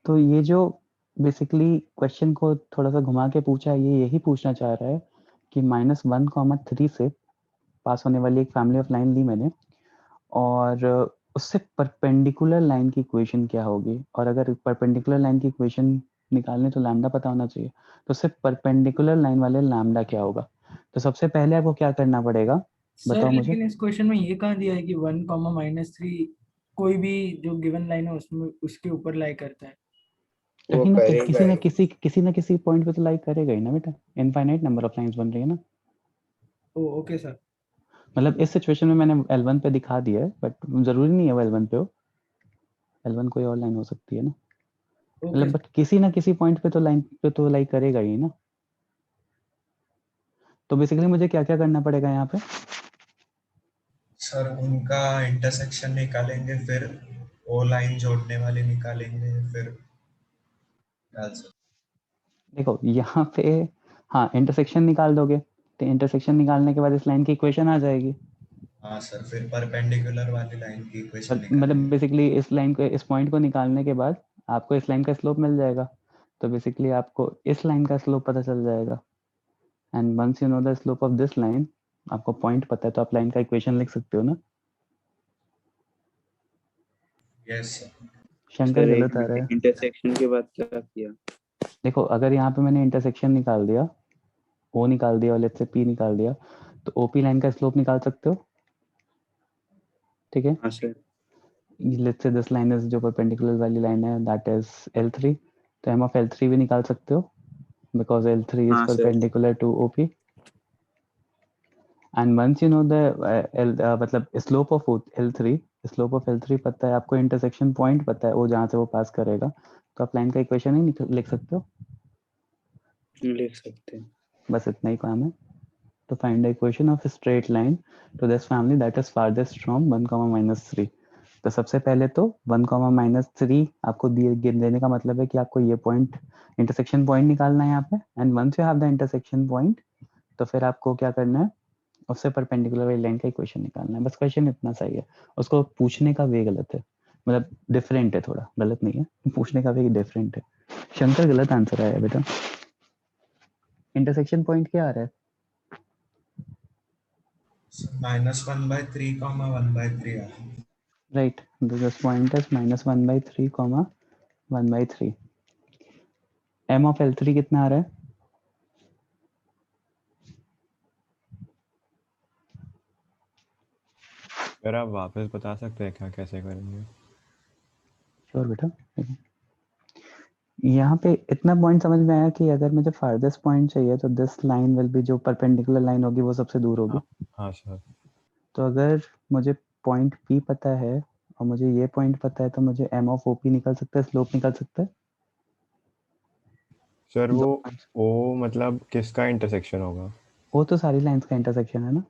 तो ये जो बेसिकली क्वेश्चन को थोड़ा सा घुमा के पूछा है, ये यही पूछना चाह रहा है कि -1, 3 से पास होने वाली एक फैमिली ऑफ लाइन ली मैंने, और उससे परपेंडिकुलर लाइन की इक्वेशन क्या होगी, और अगर परपेंडिकुलर लाइन की इक्वेशन निकालने तो लैम्डा पता होना चाहिए, तो उससे परपेंडिकुलर लाइन वाले लैम्डा क्या होगा। तो सबसे पहले आपको क्या करना पड़ेगा, सर बताओ मुझे। लेकिन इस क्वेश्चन में ये कहाँ दिया है कि 1, -3 कोई भी जो गिवन लाइन है उसमें उसके ऊपर लाई करता है। वो कहीं ना करेगा किसी ना किसी पॉइंट पे तो लाइक करेगा ही ना बेटा, इनफाइनाइट नंबर ऑफ लाइंस बन रही है ना। ओ ओके सर। मतलब इस सिचुएशन में मैंने L1 पे दिखा दिया है, बट जरूरी नहीं है वो L1 पे हो, L1 कोई और लाइन हो सकती है ना, ओके मतलब बट किसी ना किसी पॉइंट पे तो लाइन पे तो लाइक करेगा ही ना। तो बेसिकली मुझे क्या क्या करना पड़ेगा यहाँ पे, सर उनका इंटरसेक्शन निकालेंगे, फिर वो लाइन जोड़ने वाली निकालेंगे, फिर डाल सकते। देखो यहाँ पे, हाँ इंटरसेक्शन निकाल दोगे तो इंटरसेक्शन निकालने के बाद इस लाइन की इक्वेशन आ जाएगी। हाँ सर, फिर परपेंडिकुलर वाली लाइन की इक्वेशन मतलब निकालेंगे। बेसिकली इस लाइन को, इस पॉइंट को निकालने के बाद आपको इस लाइन का स्लोप मिल जाएगा, तो बेसिकली आपको इस लाइन का स्लोप पता चल जाएगा, and once you know the slope of this line, आपको पॉइंट पता है तो आप लाइन का इक्वेशन लिख सकते हो ना। Yes sir. शंकर सर एक गलत आ रहा है। इंटरसेक्शन के बाद क्या किया? देखो अगर यहाँ पे मैंने इंटरसेक्शन निकाल दिया, ओ निकाल दिया और लेट्स से पी निकाल दिया, तो ओपी लाइन का स्लोप निकाल सकते हो, ठीक है। हाँ sir. Let's say this line is, जो परपेंडिकुलर वाली लाइन है, दैट इज L3, तो एम ऑफ L3 भी निकाल सकते हो बिकॉज L3 इज हाँ sir. Perpendicular to OP, and once you know the मतलब slope of L3, slope of L3 पता है आपको, इंटरसेक्शन पॉइंट पता है वो जहाँ से वो पास करेगा, तो आप लाइन का इक्वेशन ही लिख सकते हो, लिख सकते हैं। बस इतना ही काम है। तो find the equation of straight line to this family that is farthest from 1, -3। तो सबसे पहले तो 1, -3 आपको देने का मतलब है कि आपको ये पॉइंट, इंटरसेक्शन पॉइंट निकालना है यहाँ पे, and once you have the intersection point, तो फिर आपको क्या करना है, उससे परपेंडिकुलर वाली लाइन का इक्वेशन निकालना है। बस क्वेश्चन इतना सही है, उसको पूछने का वे गलत है, मतलब डिफरेंट है, थोड़ा गलत नहीं है, पूछने का वे डिफरेंट है। शंकर गलत आंसर आया बेटा, इंटरसेक्शन पॉइंट क्या आ रहा है, -1/3, 1/3 आ। Right, this point is -1/3, 1/3। M of L3 कितना आ रहा है, अगर आप वापस बता सकते हैं क्या कैसे करेंगे? श्योर बेटा। यहाँ पे इतना पॉइंट समझ में आया कि अगर मुझे फारदेस्ट पॉइंट चाहिए तो दिस लाइन विल बी, जो परपेंडिकुलर लाइन होगी वो सबसे दूर होगी। हाँ सर। तो अगर मुझे पॉइंट P पता है और मुझे ये पॉइंट पता है, तो मुझे M ऑफ OP निकल सकता है, स्लोप निकल सकता है। सर दो वो points। ओ मतलब किसका इंटरसेक्शन होगा? वो तो सारी लाइंस का इंटरसेक्शन है ना,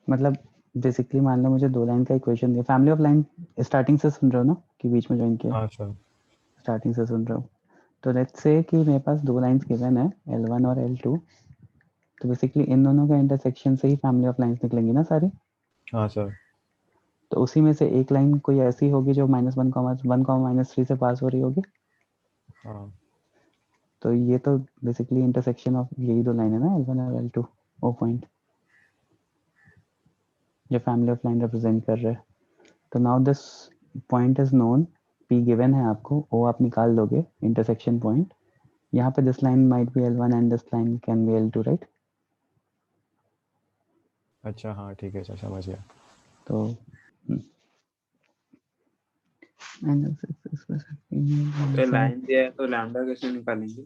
मतलब बेसिकली मान लो मुझे दो लाइन का इक्वेशन दिया, फैमिली ऑफ लाइन स्टार्टिंग से सुन रहे हो ना कि बीच में ज्वाइन किया, हाँ सर। स्टार्टिंग से सुन रहे हो। तो लेट्स से कि मेरे पास दो लाइंस गिवन है, L1 और L2, तो बेसिकली इन दोनों का इंटरसेक्शन से ही फैमिली ऑफ लाइंस निकलेंगी ना सारी। हाँ सर। तो उसी में से एक लाइन कोई ऐसी होगी जो -1, 3 से पास हो रही होगी। हाँ तो ये तो बेसिकली इंटरसेक्शन ऑफ यही दो लाइन है ना, L1 और L2, ओ पॉइंट जो फैमिली ऑफ लाइन रिप्रेजेंट कर रहे हैं। तो now this point is known, P given है आपको, O आप निकाल लोगे इंटरसेक्शन पॉइंट। यहाँ पे this line might be L1 and this line can be L2, right. अच्छा हाँ ठीक है सर, समझ गया। तो तो लाइन दिया है तो लैम्डा कैसे निकालेंगे?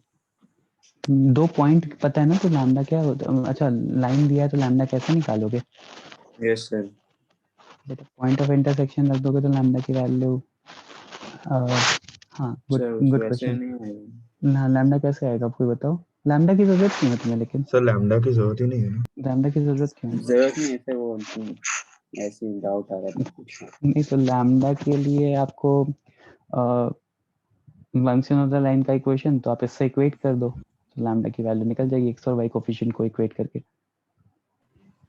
दो पॉइंट पता है ना, तो लैम्डा क्या होता है, अच्छा लाइन दिया है तो लैम्डा कैसे निकालोगे, yes sir. Point of intersection रख दोगे तो लैम्डा की वैल्यू, हाँ गुड सर गुड वैसे क्वेश्चन। नहीं आएगा। ना लैम्डा कैसे आएगा, आपको बताओ, लैम्डा की जरूरत क्यों है तुम्हें, लेकिन सर लैम्डा की जरूरत ही नहीं है ना। लैम्डा की जरूरत क्यों है? जरूरत नहीं है सर, वो ऐसे डाउट आ रहा था। नहीं तो लैम्डा के लिए आपको फंक्शन ऑफ द लाइन का इक्वेशन तो आप इससे इक्वेट कर दो, तो लैम्डा की वैल्यू निकल जाएगी एक्स और वाई कोफिशिएंट को इक्वेट करके।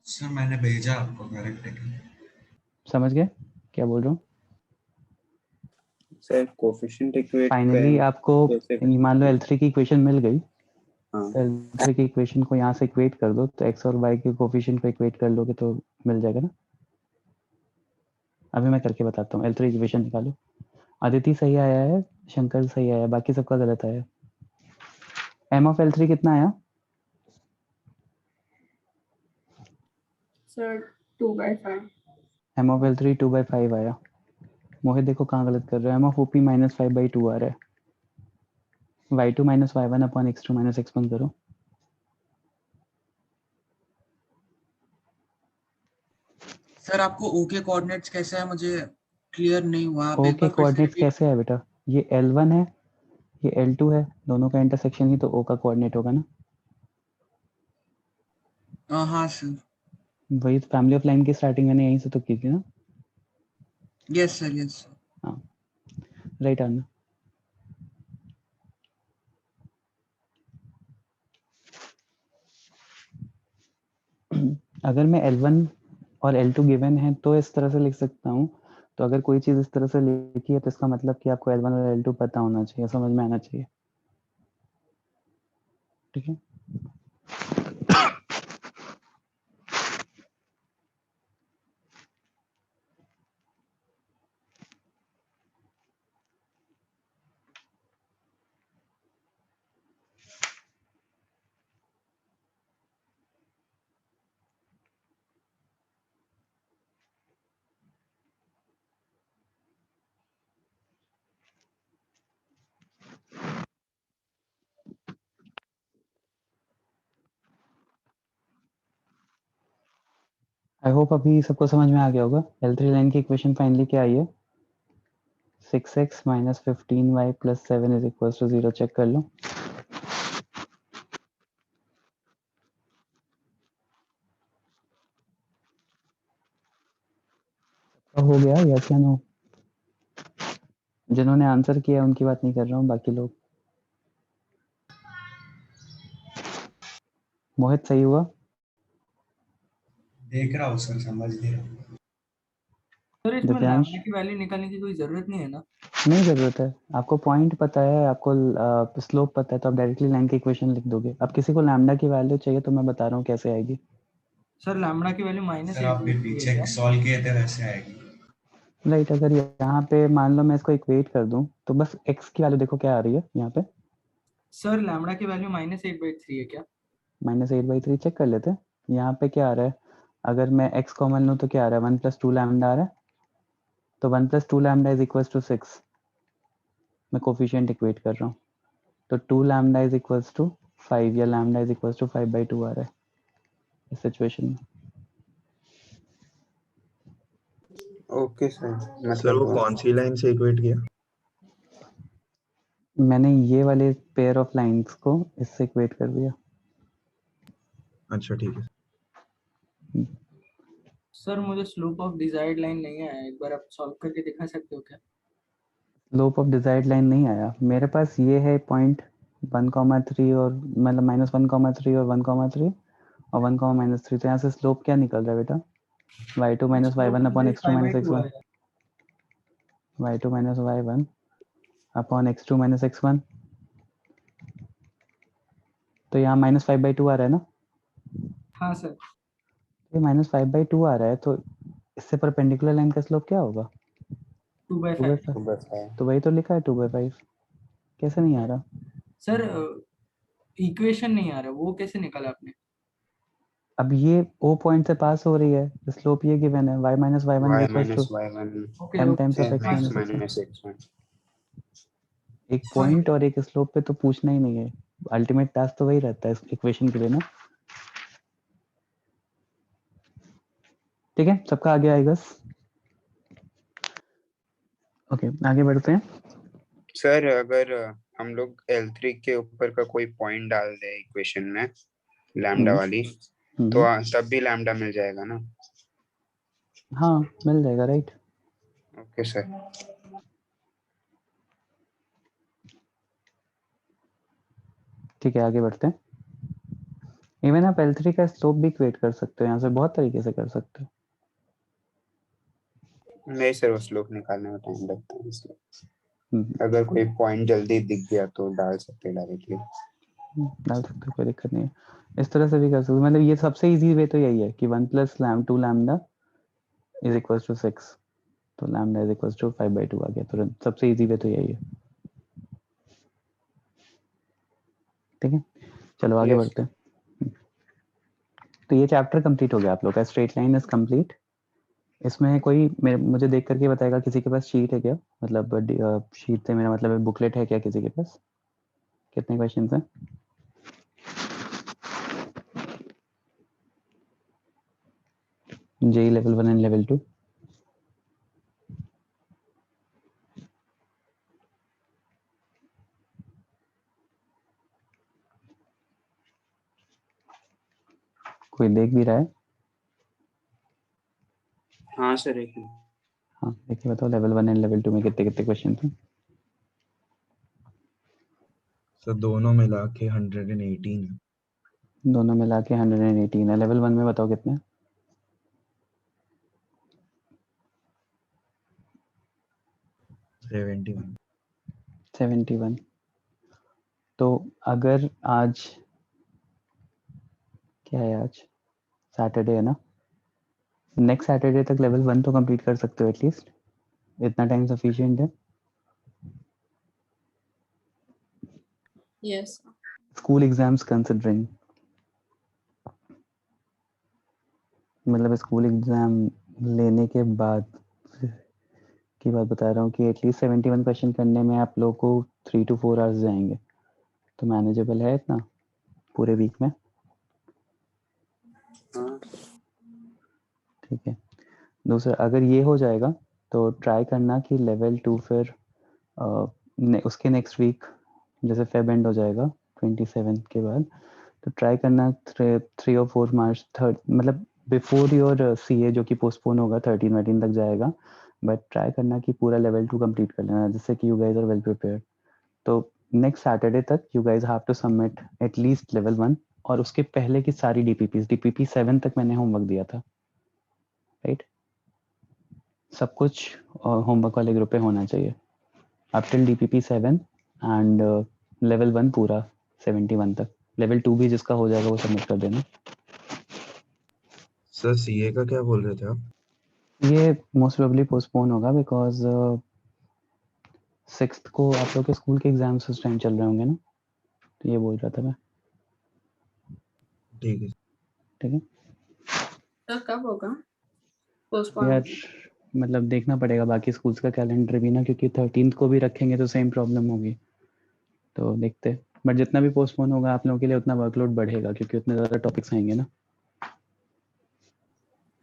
सर मैंने भेजा आपको करेक्ट है। समझ गए क्या बोल रहा हूँ? सर कोफिशिएंट इक्वेट फाइनली आपको कैसे मान लो L3 की इक्वेशन मिल गई, हाँ तो L3 की इक्वेशन को यहाँ से इक्वेट कर दो, तो x और y के कोफिशिएंट को इक्वेट कर लोगे तो मिल जाएगा ना। अभी मैं करके बताता हूँ। L3 इक्वेशन निकालो। अदिति सही आया है, शंकर सही आया, बाकी सबका गलत आया। m ऑफ L3 कितना आया? सर 2/5। m ऑफ L3 2/5 आया। मोहित देखो कहाँ गलत कर रहे हो, m ऑफ OP -5/2 आ रहा है। y2 - y1 upon x2 - x1 करो। सर आपको ओ के कोऑर्डिनेट्स कैसा है मुझे क्लियर नहीं हुआ, आप o एक के बार फिर से कोऑर्डिनेट्स रिपीट। कैसे है बेटा? ये L1 है, ये L2 है, दोनों का इंटरसेक्शन ही तो o का कोऑर्डिनेट होगा ना। हाँ सर। वही फैमिली ऑफ लाइन की स्टार्टिंग मैंने यहीं से तो की थी ना। Yes sir yes. हाँ राइट आना। अगर मैं L1 और L2 गिवन है तो इस तरह से लिख सकता हूँ, तो अगर कोई चीज इस तरह से लिखी है तो इसका मतलब कि आपको L1 और L2 पता होना चाहिए, समझ में आना चाहिए। ठीक है। आई होप अभी सबको समझ में आ गया होगा। L3 लाइन की इक्वेशन फाइनली क्या आई है? 6x - 15y + 7 = 0। चेक कर लो। हो गया यस या नो? जिन्होंने आंसर किया उनकी बात नहीं कर रहा हूँ, बाकी लोग। मोहित सही हुआ? देख रहा हूँ सर, समझ नहीं रहा। सर इसमें दिव्यांश? लैम्डा की वैल्यू निकालने की कोई जरूरत नहीं है ना? नहीं जरूरत है, आपको पॉइंट पता है, आपको स्लोप पता है, तो आप डायरेक्टली लाइन की इक्वेशन लिख दोगे। अब किसी को लैम्डा की वैल्यू चाहिए तो मैं बता रहा हूँ कैसे आएगी। सर लैम्डा की वैल्यू सर आप भी -8/3 है पीछे क्या? सॉल्व किए थे वैसे आएगी। राइट, अगर यहाँ पे मान लो मैं इसको इक्वेट कर दूं तो बस x की वैल्यू देखो क्या आ रही है यहाँ पे। सर लैम्डा की वैल्यू -8/3 है क्या? -8/3 चेक कर लेते हैं। यहाँ पे क्या आ रहा है, अगर मैं x कॉमन लूँ तो क्या आ रहा है, 1 + 2 लैम्डा आ रहा है, तो 1 + 2 लैम्डा = 6। मैं कोफिशिएंट इक्वेट कर रहा हूँ, तो 2 लैम्डा = 5 या लैम्डा = 5/2 आ रहा है इस सिचुएशन में। ओके सर, सर मतलब वो कौन सी लाइन से इक्वेट किया? मैंने ये वाले पेयर ऑफ लाइंस को इससे इक्वेट कर दिया। अच्छा ठीक है। सर मुझे स्लोप ऑफ डिजायर्ड लाइन नहीं आया, एक बार आप सॉल्व करके दिखा सकते हो क्या? स्लोप ऑफ डिजायर्ड लाइन नहीं आया मेरे पास। ये है पॉइंट 1,3 और मतलब -1,3 और 1,3 और 1,-3, तो यहाँ से स्लोप क्या निकल रहा है बेटा? y2 - स्लोप y1 अपॉन मुझे x2 - 5/2 x1। आया। y2 - y1 upon x2 - x1, तो यहाँ -5/2 आ रहा है ना। हाँ सर। ये -5/2 आ रहा है, तो इससे परपेंडिकुलर लाइन का स्लोप क्या होगा? 2/5। 2/5। बस तो वही तो लिखा है 2/5। कैसे नहीं आ रहा? सर इक्वेशन नहीं आ रहा, वो कैसे निकाला आपने? अब ये O पॉइंट से पास हो रही है, स्लोप ये गिवन है, y - y1 y = - y1 okay m times okay of x x - x1। - x1। एक पॉइंट और एक स्लोप पे तो पूछना ही नहीं है, अल्टीमेट टास्क तो वही रहता है इस इक्वेशन के लिए ना। ठीक है, सबका आगे आएगा। ओके आगे बढ़ते हैं। सर अगर हम लोग L3 के ऊपर का कोई पॉइंट डाल दे इक्वेशन में लैम्डा वाली, तो तब भी लैम्डा मिल जाएगा ना? हाँ मिल जाएगा राइट। Okay sir. ठीक है आगे बढ़ते हैं। इवन आप L3 का स्लोप भी क्रिएट कर सकते हो, यहाँ से बहुत तरीके से कर सकते हो। नहीं सर, वो स्लोप निकालने में टाइम लगता है, इसलिए हम्म, अगर कोई पॉइंट जल्दी दिख गया तो डाल सकते हैं डायरेक्टली। डाल सकते हो, कोई दिक्कत नहीं है। इस तरह से भी कर सकते हो, मतलब ये सबसे इजी वे तो यही है कि 1 + 2 लैम्डा इज इक्वल टू 6, तो लैम्डा इज इक्वल टू 5/2 आ गया तुरंत। सबसे इजी वे तो यही है। ठीक है चलो आगे यस। बढ़ते हैं। तो ये चैप्टर कंप्लीट हो गया आप लोग का, स्ट्रेट लाइन इज कंप्लीट। इसमें कोई मुझे देख करके बताएगा किसी के पास शीट है क्या, मतलब शीट से मेरा मतलब बुकलेट है क्या किसी के पास? कितने क्वेश्चंस हैं? JEE level 1 and level 2। कोई देख भी रहा है? हाँ सर एक मिनट। हाँ देखिए बताओ लेवल 1 एंड लेवल 2 में कितने कितने क्वेश्चन हैं? सर दोनों मिला के 118 है। दोनों मिला के 118 है। लेवल 1 में बताओ कितने? 71। 71। तो अगर आज क्या है, आज सैटरडे है ना, नेक्स्ट सैटरडे तक लेवल 1 तो कंप्लीट कर सकते हो एटलीस्ट, इतना टाइम सफिशिएंट है। यस स्कूल एग्जाम्स कंसिडरिंग, मतलब स्कूल एग्जाम लेने के बाद की बात बता रहा हूँ कि एटलीस्ट 71 क्वेश्चन करने में आप लोगों को 3 to 4 आवर्स जाएंगे, तो मैनेजेबल है इतना पूरे वीक में? हाँ ठीक है। दूसरा अगर ये हो जाएगा तो ट्राई करना कि लेवल 2 फिर उसके नेक्स्ट वीक, जैसे फेब एंड हो जाएगा 27 के बाद, तो ट्राई करना 3 और 4 मार्च थर्ड, मतलब बिफोर योर CA जो कि पोस्टपोन होगा 13 तक जाएगा, बट ट्राई करना कि पूरा लेवल 2 कंप्लीट कर लेना, जिससे कि you guys are well prepared. तो नेक्स्ट सैटरडे तक you guys have to submit at least level 1, और उसके पहले की सारी DPP 7 तक मैंने होमवर्क दिया था राइट। सब कुछ होमवर्क वाले ग्रुप पे होना चाहिए up till DPP 7 and level 1 पूरा 71 तक। लेवल 2 भी जिसका हो जाएगा वो सबमिट कर देना। सर सीए का क्या बोल रहे थे आप? ये मोस्ट प्रोबेबली पोस्टपोन होगा बिकॉज 6th को आप लोग के स्कूल के एग्जाम्स उस टाइम चल रहे होंगे ना, तो ये बोल रहा था मैं। ठीक है। ठीक है तो कब होगा पोस्टपोन? यार, मतलब देखना पड़ेगा बाकी स्कूल्स का कैलेंडर भी ना, क्योंकि 13th को भी रखेंगे तो सेम प्रॉब्लम होगी, तो देखते। बट जितना भी पोस्टपोन होगा आप लोगों के लिए उतना वर्कलोड बढ़ेगा, क्योंकि उतने ज़्यादा टॉपिक्स आएंगे ना।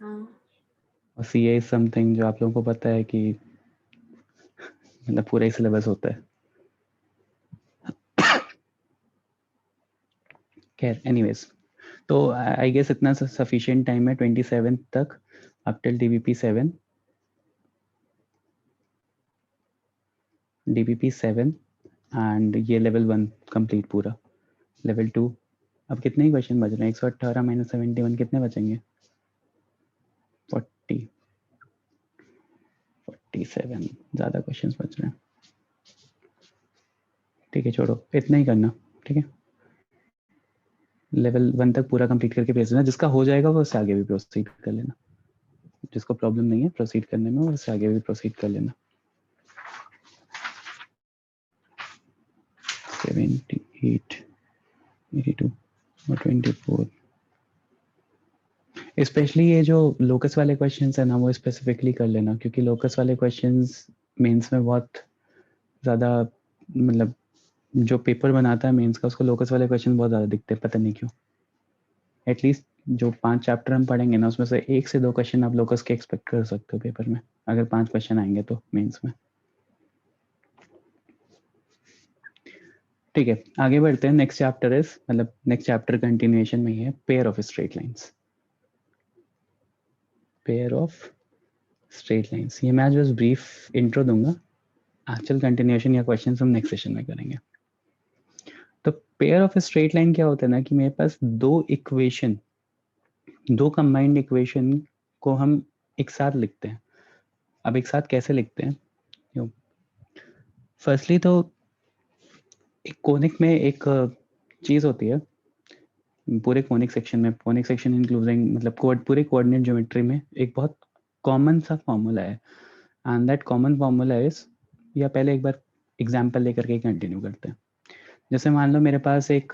हाँ और CA इज समथिंग जो आप लोगों को पता है कि मतलब पूरा ही सिलेबस होता है। खैर एनीवेज, तो आई गेस इतना सफिशिएंट टाइम है 27 तक up till DPP 7। DPP 7 and ये लेवल 1 कंप्लीट पूरा। लेवल 2 अब कितने ही क्वेश्चन बच रहे हैं? 118 - 71 कितने बचेंगे? 40 47 ज़्यादा क्वेश्चंस बच रहे हैं। ठीक है छोड़ो, इतना ही करना। ठीक है लेवल 1 तक पूरा कंप्लीट करके भेज देना, जिसका हो जाएगा वो उससे आगे भी प्रोसीड कर लेना, जिसको प्रॉब्लम नहीं है प्रोसीड करने में वो उससे आगे भी प्रोसीड कर लेना। 78 82 और 24, स्पेशली ये जो लोकस वाले क्वेश्चंस है ना वो स्पेसिफिकली कर लेना, क्योंकि लोकस वाले क्वेश्चंस मेंस में बहुत ज़्यादा, मतलब जो पेपर बनाता है मेंस का उसको लोकस वाले क्वेश्चन बहुत ज़्यादा दिखते हैं, पता नहीं क्यों। एटलीस्ट जो 5 चैप्टर हम पढ़ेंगे ना उसमें से 1 से 2 क्वेश्चन आप लोकस के एक्सपेक्ट कर सकते हो पेपर में, अगर 5 क्वेश्चन आएंगे तो मेंस में। ठीक है आगे बढ़ते हैं। नेक्स्ट चैप्टर इज, मतलब नेक्स्ट चैप्टर कंटिन्यूएशन में ही है, pair of straight lines. Pair of straight lines. ये मैं आज बस ब्रीफ इंट्रो दूंगा, एक्चुअल कंटिन्यूएशन या क्वेश्चन हम नेक्स्ट सेशन में करेंगे। तो पेयर ऑफ स्ट्रेट लाइन क्या होता है ना कि मेरे पास दो कंबाइंड इक्वेशन को हम एक साथ लिखते हैं। अब एक साथ कैसे लिखते हैं? फर्स्टली तो एक कोनिक में एक चीज होती है, पूरे कोनिक सेक्शन में, कोनिक सेक्शन इंक्लूडिंग मतलब पूरे कोऑर्डिनेट ज्योमेट्री में एक बहुत कॉमन सा फॉर्मूला है, and that common formula is, या पहले एक बार एग्जांपल लेकर के कंटिन्यू करते हैं। जैसे मान लो मेरे पास एक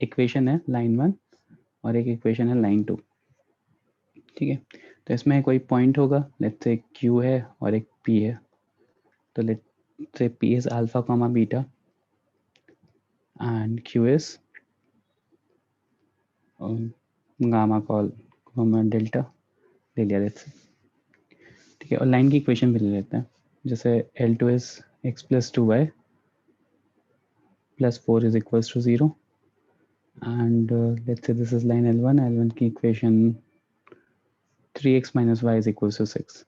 इक्वेशन है लाइन 1 और एक इक्वेशन है लाइन 2, ठीक है। तो इसमें कोई पॉइंट होगा, लेट्स से Q है और एक P है, तो let's say P is alpha comma beta and Q is gamma comma delta ले लिया लेट्स से, ठीक है। और लाइन की इक्वेशन भी ले लेते हैं, जैसे L2 is x plus 2y plus 4 is equals to 0 and let's say this is line L1 की equation 3x minus y is equals to 6,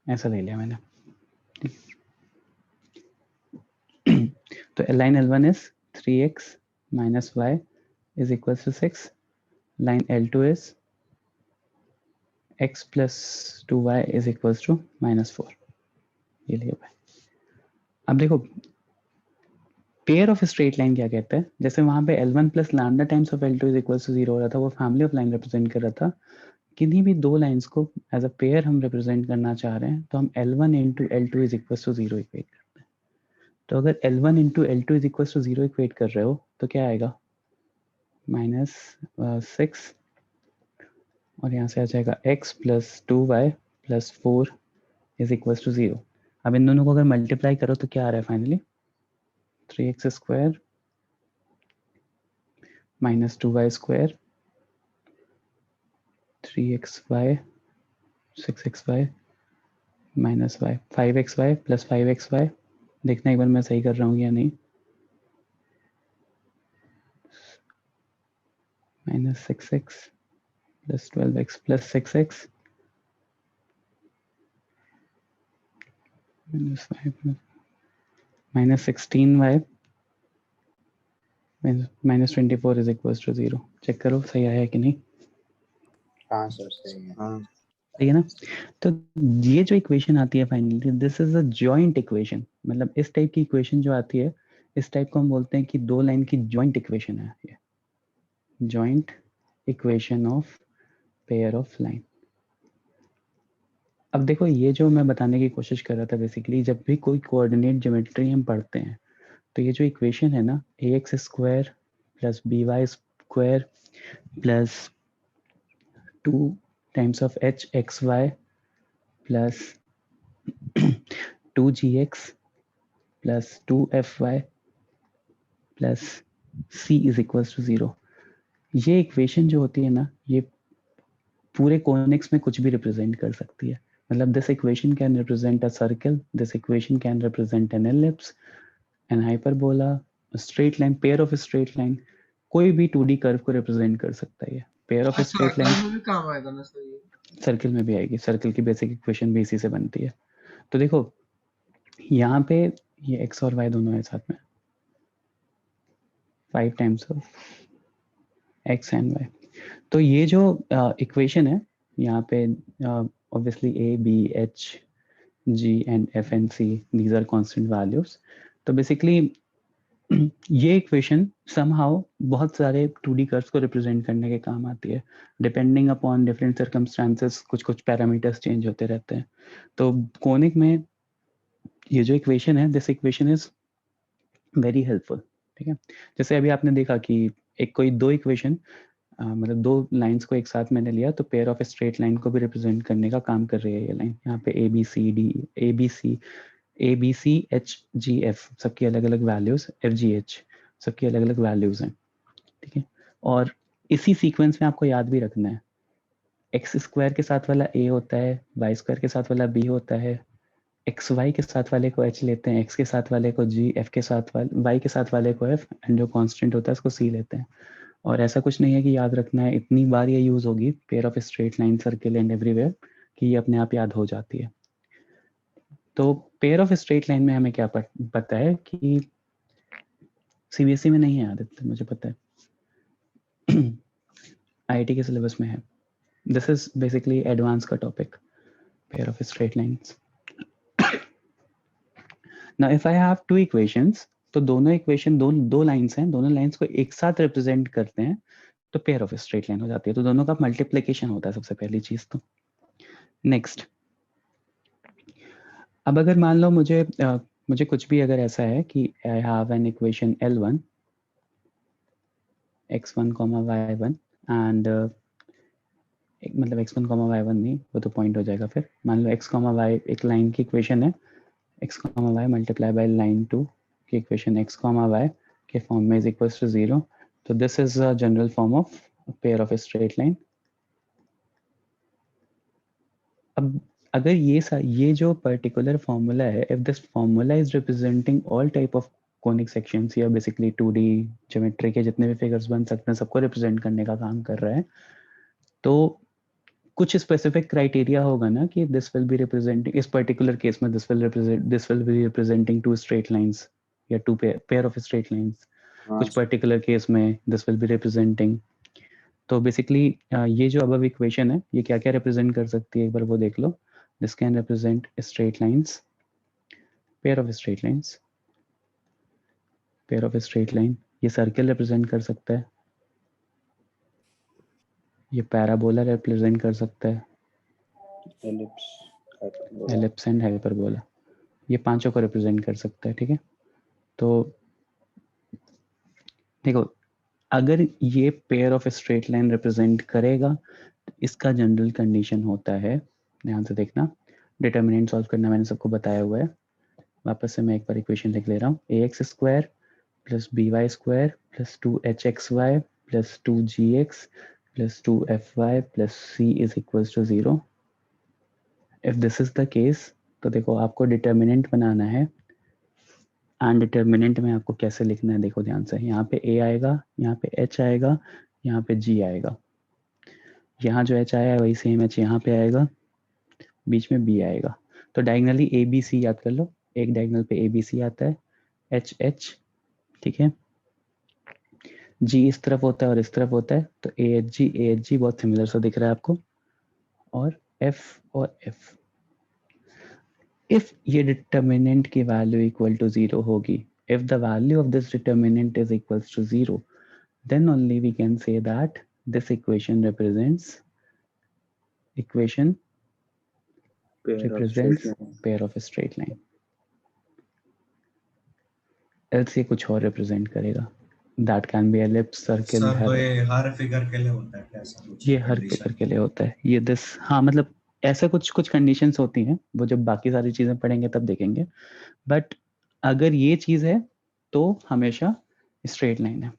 ऐसा ले लिया मैंने, ठीक है। तो line L1 is 3x minus y is equals to 6, line L2 is x plus 2y is equals to -4, ये लिया भाई। अब देखो पेयर ऑफ स्ट्रेट लाइन क्या कहता है, जैसे वहां पे L1 plus lambda times of L2 is equals to 0 हो रहा था, वो फैमिली ऑफ लाइन रिप्रेजेंट कर रहा था। किन्हीं भी दो लाइंस को एज अ पेयर हम रिप्रेजेंट करना चाह रहे हैं तो हम L1 into L2 is equal to 0 equate करते हैं। तो अगर L1 into L2 is equal to 0 equate कर रहे हो तो क्या आएगा, -6 और यहाँ से आ जाएगा x plus 2y plus 4 is equal to 0। अब इन दोनों को अगर मल्टीप्लाई करो तो क्या आ रहा है finally, 3x square minus 2y square 3xy 6xy minus y 5xy plus 5xy, देखना एक बार मैं सही कर रहा हूँ या नहीं, minus 6x plus 12x plus 6x minus 5 minus 16y minus 24 is equal to 0। Check करो सही आया है कि नहीं। हाँ सर सही है। हाँ सही है ना। तो ये जो इक्वेशन आती है finally, this is a joint equation, मतलब इस टाइप की इक्वेशन जो आती है, इस टाइप को हम बोलते हैं कि दो लाइन की जॉइंट इक्वेशन है ये, joint equation of pair of line. अब देखो ये जो मैं बताने की कोशिश कर रहा था, बेसिकली जब भी कोई कोऑर्डिनेट ज्योमेट्री हम पढ़ते हैं तो ये जो इक्वेशन है ना, ax square plus by square plus 2 times of hxy plus 2gx plus 2fy plus c is equals to 0, ये इक्वेशन जो होती है ना, ये पूरे कॉनिक्स में कुछ भी रिप्रेजेंट कर सकती है। मतलब this equation can represent a circle, this equation can represent an ellipse, an hyperbola, straight line, pair of straight line, कोई भी 2D कर्व को रिप्रेजेंट कर सकता है। ये पेयर ऑफ स्ट्रेट लाइन में भी काम आएगा ना सर ये? सर्कल में भी आएगी, सर्कल की बेसिक इक्वेशन भी इसी से बनती है। तो देखो यहाँ पे ये x और y दोनों है साथ में, 5 times of x and y। तो ये जो इक्वेशन है यहाँ पे, obviously a b h g and f and c, these are constant values। तो बेसिकली ये इक्वेशन समहाउ बहुत सारे 2D कर्व्स को रिप्रेजेंट करने के काम आती है, डिपेंडिंग अपॉन डिफरेंट सर्कमस्टांसेस, कुछ पैरामीटर्स चेंज होते रहते हैं। तो कोनिक में ये जो इक्वेशन है, this equation is very helpful, ठीक है। जैसे अभी आपने देखा कि एक कोई दो इक्वेशन मतलब दो लाइंस को एक साथ मैंने लिया तो पेयर ऑफ स्ट्रेट लाइन को भी रिप्रेजेंट करने का काम कर रही है ये लाइन। यहाँ पे A B C H G F सबकी अलग अलग वैल्यूज, एफ जी एच सबकी अलग अलग वैल्यूज हैं, ठीक है। और इसी सीक्वेंस में आपको याद भी रखना है, एक्स स्क्वायर के साथ वाला ए होता है, वाई स्क्वायर के साथ वाला बी होता है, एक्स वाई के साथ वाले को एच लेते हैं, एक्स के साथ वाले को जी, एफ के साथ वाले वाई के साथ वाले को एफ, एंड जो कांस्टेंट होता है उसको सी लेते हैं। और ऐसा कुछ नहीं है कि याद रखना है, इतनी बार ये यूज होगी pair of straight line, circle and everywhere कि ये अपने आप याद हो जाती है। तो पेयर ऑफ स्ट्रेट लाइन में हमें क्या पता है कि सीबीएसई में नहीं है आदित्य, मुझे पता है, आईआईटी के सिलेबस में है। दिस इज बेसिकली एडवांस का topic, pair of straight lines. Now if I have two equations, तो दोनों इक्वेशन दो लाइंस हैं, दोनों लाइंस को एक साथ रिप्रेजेंट करते हैं तो पेयर ऑफ स्ट्रेट लाइन हो जाती है। तो दोनों का मल्टीप्लिकेशन होता है सबसे पहली चीज। तो नेक्स्ट, अब अगर मान लो मुझे कुछ भी अगर ऐसा है कि I have an equation L1 x1 y1 and मतलब x1 y1 नहीं, वो तो पॉइंट हो जाएगा। फिर मान लो x y एक लाइन की इक्वेशन है, x y multiply by line 2 की इक्वेशन x y के फॉर्म में इज इक्वल्स टू 0। तो this is a general form of pair of straight line. अब अगर ये जो पर्टिकुलर फॉर्मूला है, if this formula is representing all type of conic sections या बेसिकली 2D ज्योमेट्री के जितने भी फिगर्स बन सकते हैं सबको रिप्रेजेंट करने का काम कर रहा है, तो कुछ स्पेसिफिक क्राइटेरिया होगा ना कि दिस विल बी रिप्रेजेंटिंग, इस पर्टिकुलर केस में this will be representing two straight lines या two pair of straight lines. कुछ पर्टिकुलर केस में दिस विल बी रिप्रेजेंटिंग। तो बेसिकली ये जो अबव इक्वेशन है ये क्या क्या रिप्रेजेंट कर सकती है एक बार वो देख लो। This can represent straight lines, pair of straight lines, pair of straight line. ये सर्कल रिप्रेजेंट कर सकता है, ये पैराबोला रिप्रेजेंट कर सकता है, एलिप्स एंड हाइपरबोला, ये पांचों को रिप्रेजेंट कर सकता है। ठीक है, तो देखो अगर ये pair of straight line represent करेगा तो इसका जनरल कंडीशन होता है, ध्यान से देखना, डिटर्मिनेंट सॉल्व करना मैंने सबको बताया हुआ है। वापस से मैं एक बार इक्वेशन लिख ले रहा हूँ, ax square plus by square plus 2hxy plus 2gx plus 2fy plus c is equals to 0। If this is the case, तो देखो आपको डिटर्मिनेंट बनाना है एंड डिटर्मिनेंट में आपको कैसे लिखना है देखो ध्यान से। यहाँ पे a आएगा, यहाँ पे h आएगा, यहाँ पे g आएगा, यहाँ जो h आया है वही सेम h यहाँ पे आएगा, बीच में b आएगा। तो डायगनली a b c याद कर लो, एक डायगनल पे a b c आता है, h h, ठीक है, g इस तरफ होता है और इस तरफ होता है, तो a h g बहुत सिमिलर सा दिख रहा है आपको, और f और f। इफ ये डिटर्मिनेंट की वैल्यू इक्वल टू 0 होगी, if the value of this determinant is equals to 0, then only we can say that this equation represents pair of a straight line। else ये कुछ और represent करेगा, that can be ellipse, circle। Sir तो ये हर figure के लिए होता है क्या ऐसा कुछ? ये हर फिगर के लिए होता है ये दिस, हाँ मतलब ऐसा कुछ कंडीशंस होती हैं, वो जब बाकी सारी चीजें पढ़ेंगे तब देखेंगे। बट अगर ये चीज है तो हमेशा स्ट्रेट लाइन है।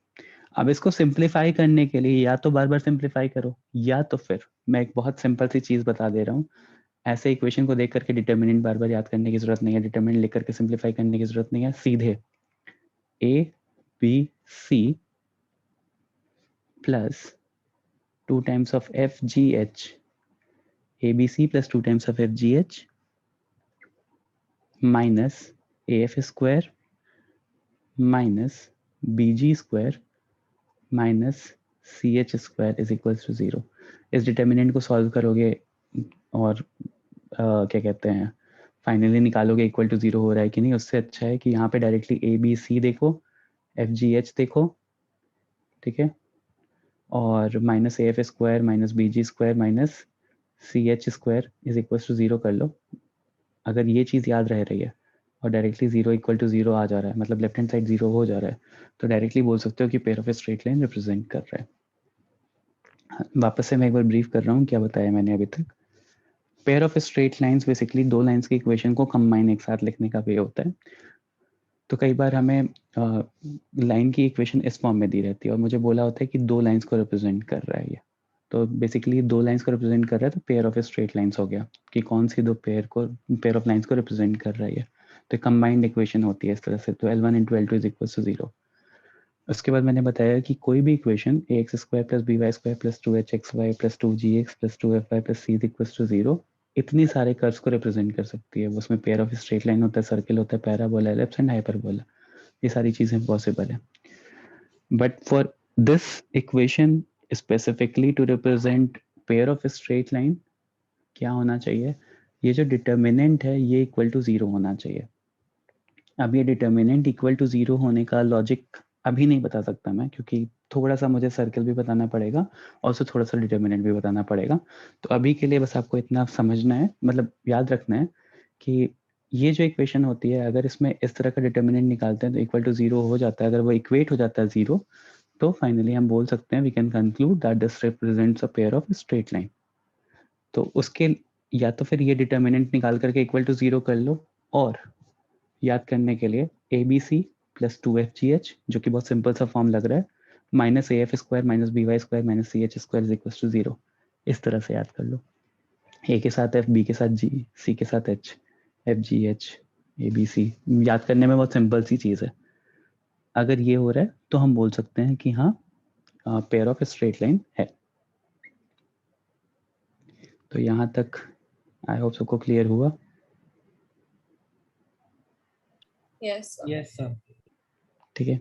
अब इसको सिंप्लीफाई करने के लिए या तो बार बार सिंप्लीफाई करो, या तो फिर मैं एक बहुत सिंपल सी चीज बता दे रहा हूँ, ऐसे इक्वेशन को देख करके डिटर्मिनेंट बार बार याद करने की जरूरत नहीं है, डिटर्मिनेंट लिख करके सिंप्लीफाई करने की जरूरत नहीं है, सीधे a b c plus 2 times of f g h, abc plus 2 times of f g h minus af square minus bg square minus C H square is equal to 0। इस determinant को solve करोगे और क्या कहते हैं finally निकालोगे equal to 0 हो रहा है कि नहीं। उससे अच्छा है कि यहाँ पे डायरेक्टली ए बी सी देखो, एफ जी एच देखो, ठीक है, और minus A F square minus B G square minus C H square is equal to 0 कर लो। अगर ये चीज़ याद रह रही है और डायरेक्टली 0 इक्वल टू 0 आ जा रहा है, मतलब लेफ्ट हैंड साइड 0 हो जा रहा है, तो डायरेक्टली बोल सकते हो कि pair of a straight line represent कर रहा है। वापस से मैं एक बार ब्रीफ कर रहा हूँ क्या बताया मैंने अभी तक। Pair of straight lines basically दो लाइंस की इक्वेशन को कंबाइन एक साथ लिखने का वे होता है। तो कई बार हमें लाइन की इक्वेशन इस फॉर्म में दी रहती है और मुझे बोला होता है कि दो लाइंस को रिप्रेजेंट कर रहा है ये, तो बेसिकली दो लाइंस को रिप्रेजेंट कर रहा है, तो पेयर ऑफ स्ट्रेट लाइंस हो गया कि कौन सी दो पेयर ऑफ लाइंस को रिप्रेजेंट कर रहा है ये, तो कंबाइंड इक्वेशन होती है इस तरह से। तो L1 into L2 is equal to 0। उसके बाद मैंने बताया कि कोई भी equation ax square plus by square plus 2hxy plus 2gx plus 2fy plus c is equal to 0 इतनी सारे कर्व्स को रिप्रेजेंट कर सकती है। उसमें पेयर ऑफ स्ट्रेट लाइन होता है, सर्किल होता है, पैराबोला, एलिप्स एंड हाइपरबोला, ये सारी चीजें पॉसिबल है। But for this equation specifically to represent pair of straight line क्या होना चाहिए, ये जो डिटर्मिनेंट है ये इक्वल टू 0 होना चाहिए। अब ये डिटर्मिनेंट इक्वल टू 0 होने का लॉजिक अभी नहीं बता सकता मैं, क्योंकि थोड़ा सा मुझे सर्कल भी बताना पड़ेगा और उससे थोड़ा सा डिटर्मिनेंट भी बताना पड़ेगा। तो अभी के लिए बस आपको इतना समझना है, मतलब याद रखना है कि ये जो इक्वेशन होती है, अगर इसमें इस तरह का डिटर्मिनेंट निकालते हैं तो इक्वल टू 0 हो जाता है। अगर वो इक्वेट हो जाता है 0, तो फाइनली हम बोल सकते हैं we can conclude that this represents a pair of straight line. तो उसके या तो फिर ये डिटर्मिनेंट निकाल करके इक्वल टू 0 कर लो, और याद करने के लिए ए बी सी प्लस 2FGH, जो कि बहुत सिंपल सा फॉर्म लग रहा है, minus AF square minus BY square minus CH square is equal to 0, इस तरह से याद कर लो। ए के साथ F, बी के साथ G, सी के साथ H, FGH, ABC याद करने में बहुत सिंपल सी चीज़ है। अगर ये हो रहा है तो हम बोल सकते हैं कि हाँ पेयर ऑफ स्ट्रेट लाइन है। तो यहाँ तक आई होप सबको क्लियर हुआ। Yes sir. Yes sir. ठीक है,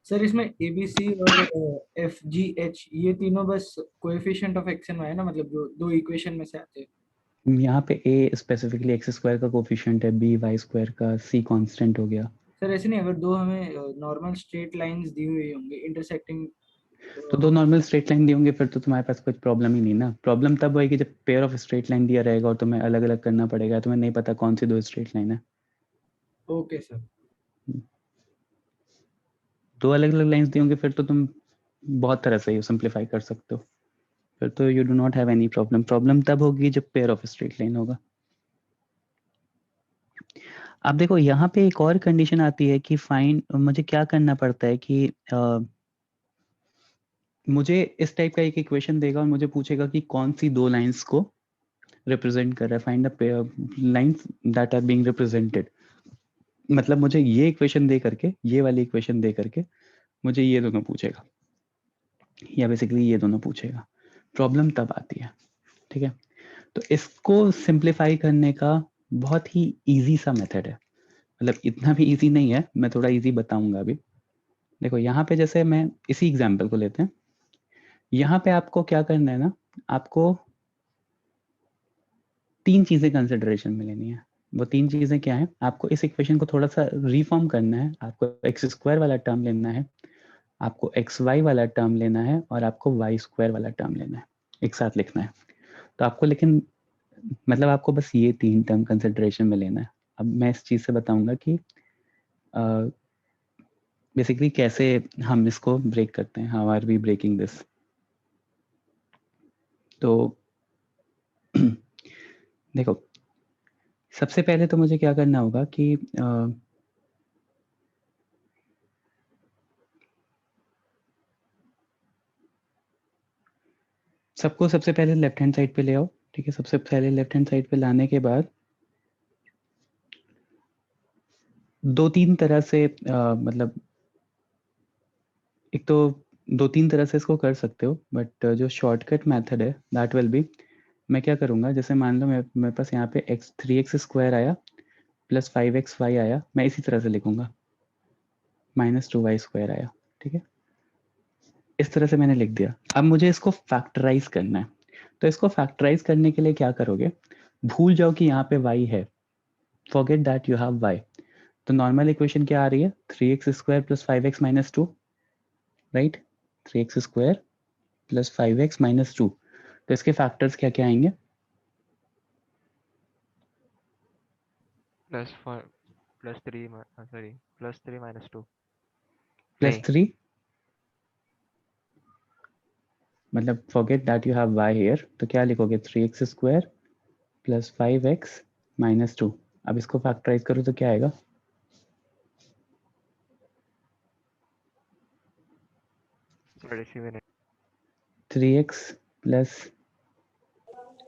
सर इसमें ABC और FGH ये तीनों बस coefficient of X and Y है ना, मतलब जो दो इक्वेशन में से आते हैं। यहाँ पे A स्पेसिफिकली एक्स स्क्वायर का कोफिशिएंट है, B वाई स्क्वायर का, C कांस्टेंट हो गया। सर ऐसे नहीं, अगर दो हमें नॉर्मल स्ट्रेट लाइंस दी हुई होंगी इंटरसेक्टिंग, तो दो नॉर्मल स्ट्रेट लाइन दी होंगे फिर तो तुम्हारे पास कुछ प्रॉब्लम ही नहीं ना। प्रॉब्लम तब होगी जब पेयर ऑफ स्ट्रेट लाइन दिया रहेगा और तुम्हें अलग अलग करना पड़ेगा, तुम्हें नहीं पता कौन सी दो स्ट्रेट लाइन है। Okay sir. दो अलग अलग लाइंस दी होंगी फिर तो तुम बहुत तरह से सिंप्लीफाई कर सकते हो, फिर तो you do not have any problem. Problem तब होगी जब पेयर ऑफ स्ट्रेट लाइन होगा। अब देखो यहाँ पे एक और कंडीशन आती है कि फाइन मुझे क्या करना पड़ता है कि मुझे इस टाइप का एक इक्वेशन देगा और मुझे पूछेगा कि कौन सी दो लाइंस को रिप्रेजेंट कर रहा है, find the lines that are being represented. मतलब मुझे ये इक्वेशन दे करके, ये वाली इक्वेशन दे करके मुझे ये दोनों पूछेगा, या बेसिकली ये दोनों पूछेगा। प्रॉब्लम तब आती है, ठीक है। तो इसको सिंप्लीफाई करने का बहुत ही इजी सा मेथड है, मतलब इतना भी इजी नहीं है, मैं थोड़ा इजी बताऊंगा अभी। देखो यहाँ पे जैसे मैं इसी एग्जाम्पल को लेते हैं, यहाँ पे आपको क्या करना है ना, आपको तीन चीजें कंसिडरेशन में लेनी है। वो तीन चीजें क्या है, आपको इस इक्वेशन को थोड़ा सा रिफॉर्म करना है, आपको एक्स स्क्वायर वाला टर्म लेना है, आपको एक्स वाई वाला टर्म लेना है, और आपको वाई स्क्वायर वाला टर्म लेना है, एक साथ लिखना है। तो आपको लेकिन मतलब आपको बस ये तीन टर्म कंसिडरेशन में लेना है। अब मैं इस चीज से बताऊंगा कि बेसिकली कैसे हम इसको ब्रेक करते हैं, how are we breaking this. तो देखो सबसे पहले तो मुझे क्या करना होगा कि सबको सबसे पहले लेफ्ट हैंड साइड पे ले आओ, ठीक है। सबसे पहले लेफ्ट हैंड साइड पे लाने के बाद दो तीन तरह से मतलब एक तो दो तीन तरह से इसको कर सकते हो, बट जो शॉर्टकट मेथड है दैट विल बी, मैं क्या करूँगा, जैसे मान लो मेरे पास यहाँ पे x3x स्क्वायर आया प्लस 5xy आया, मैं इसी तरह से लिखूंगा माइनस 2y स्क्वायर आया, ठीक है। इस तरह से मैंने लिख दिया। अब मुझे इसको फैक्टराइज करना है, तो इसको फैक्टराइज करने के लिए क्या करोगे, भूल जाओ कि यहाँ पे y है, forget that you have y। तो नॉर्मल इक्वेशन क्या आ रही है, 3x square plus 5x minus 2, right. 3x square plus 5x minus 2, तो इसके फैक्टर्स क्या क्या आएंगे, plus 3 sorry plus 3 minus 2 plus 3, मतलब forget that you have y here, तो क्या लिखोगे 3x square plus 5x minus 2। अब इसको फैक्टराइज करो तो क्या आएगा, 3x plus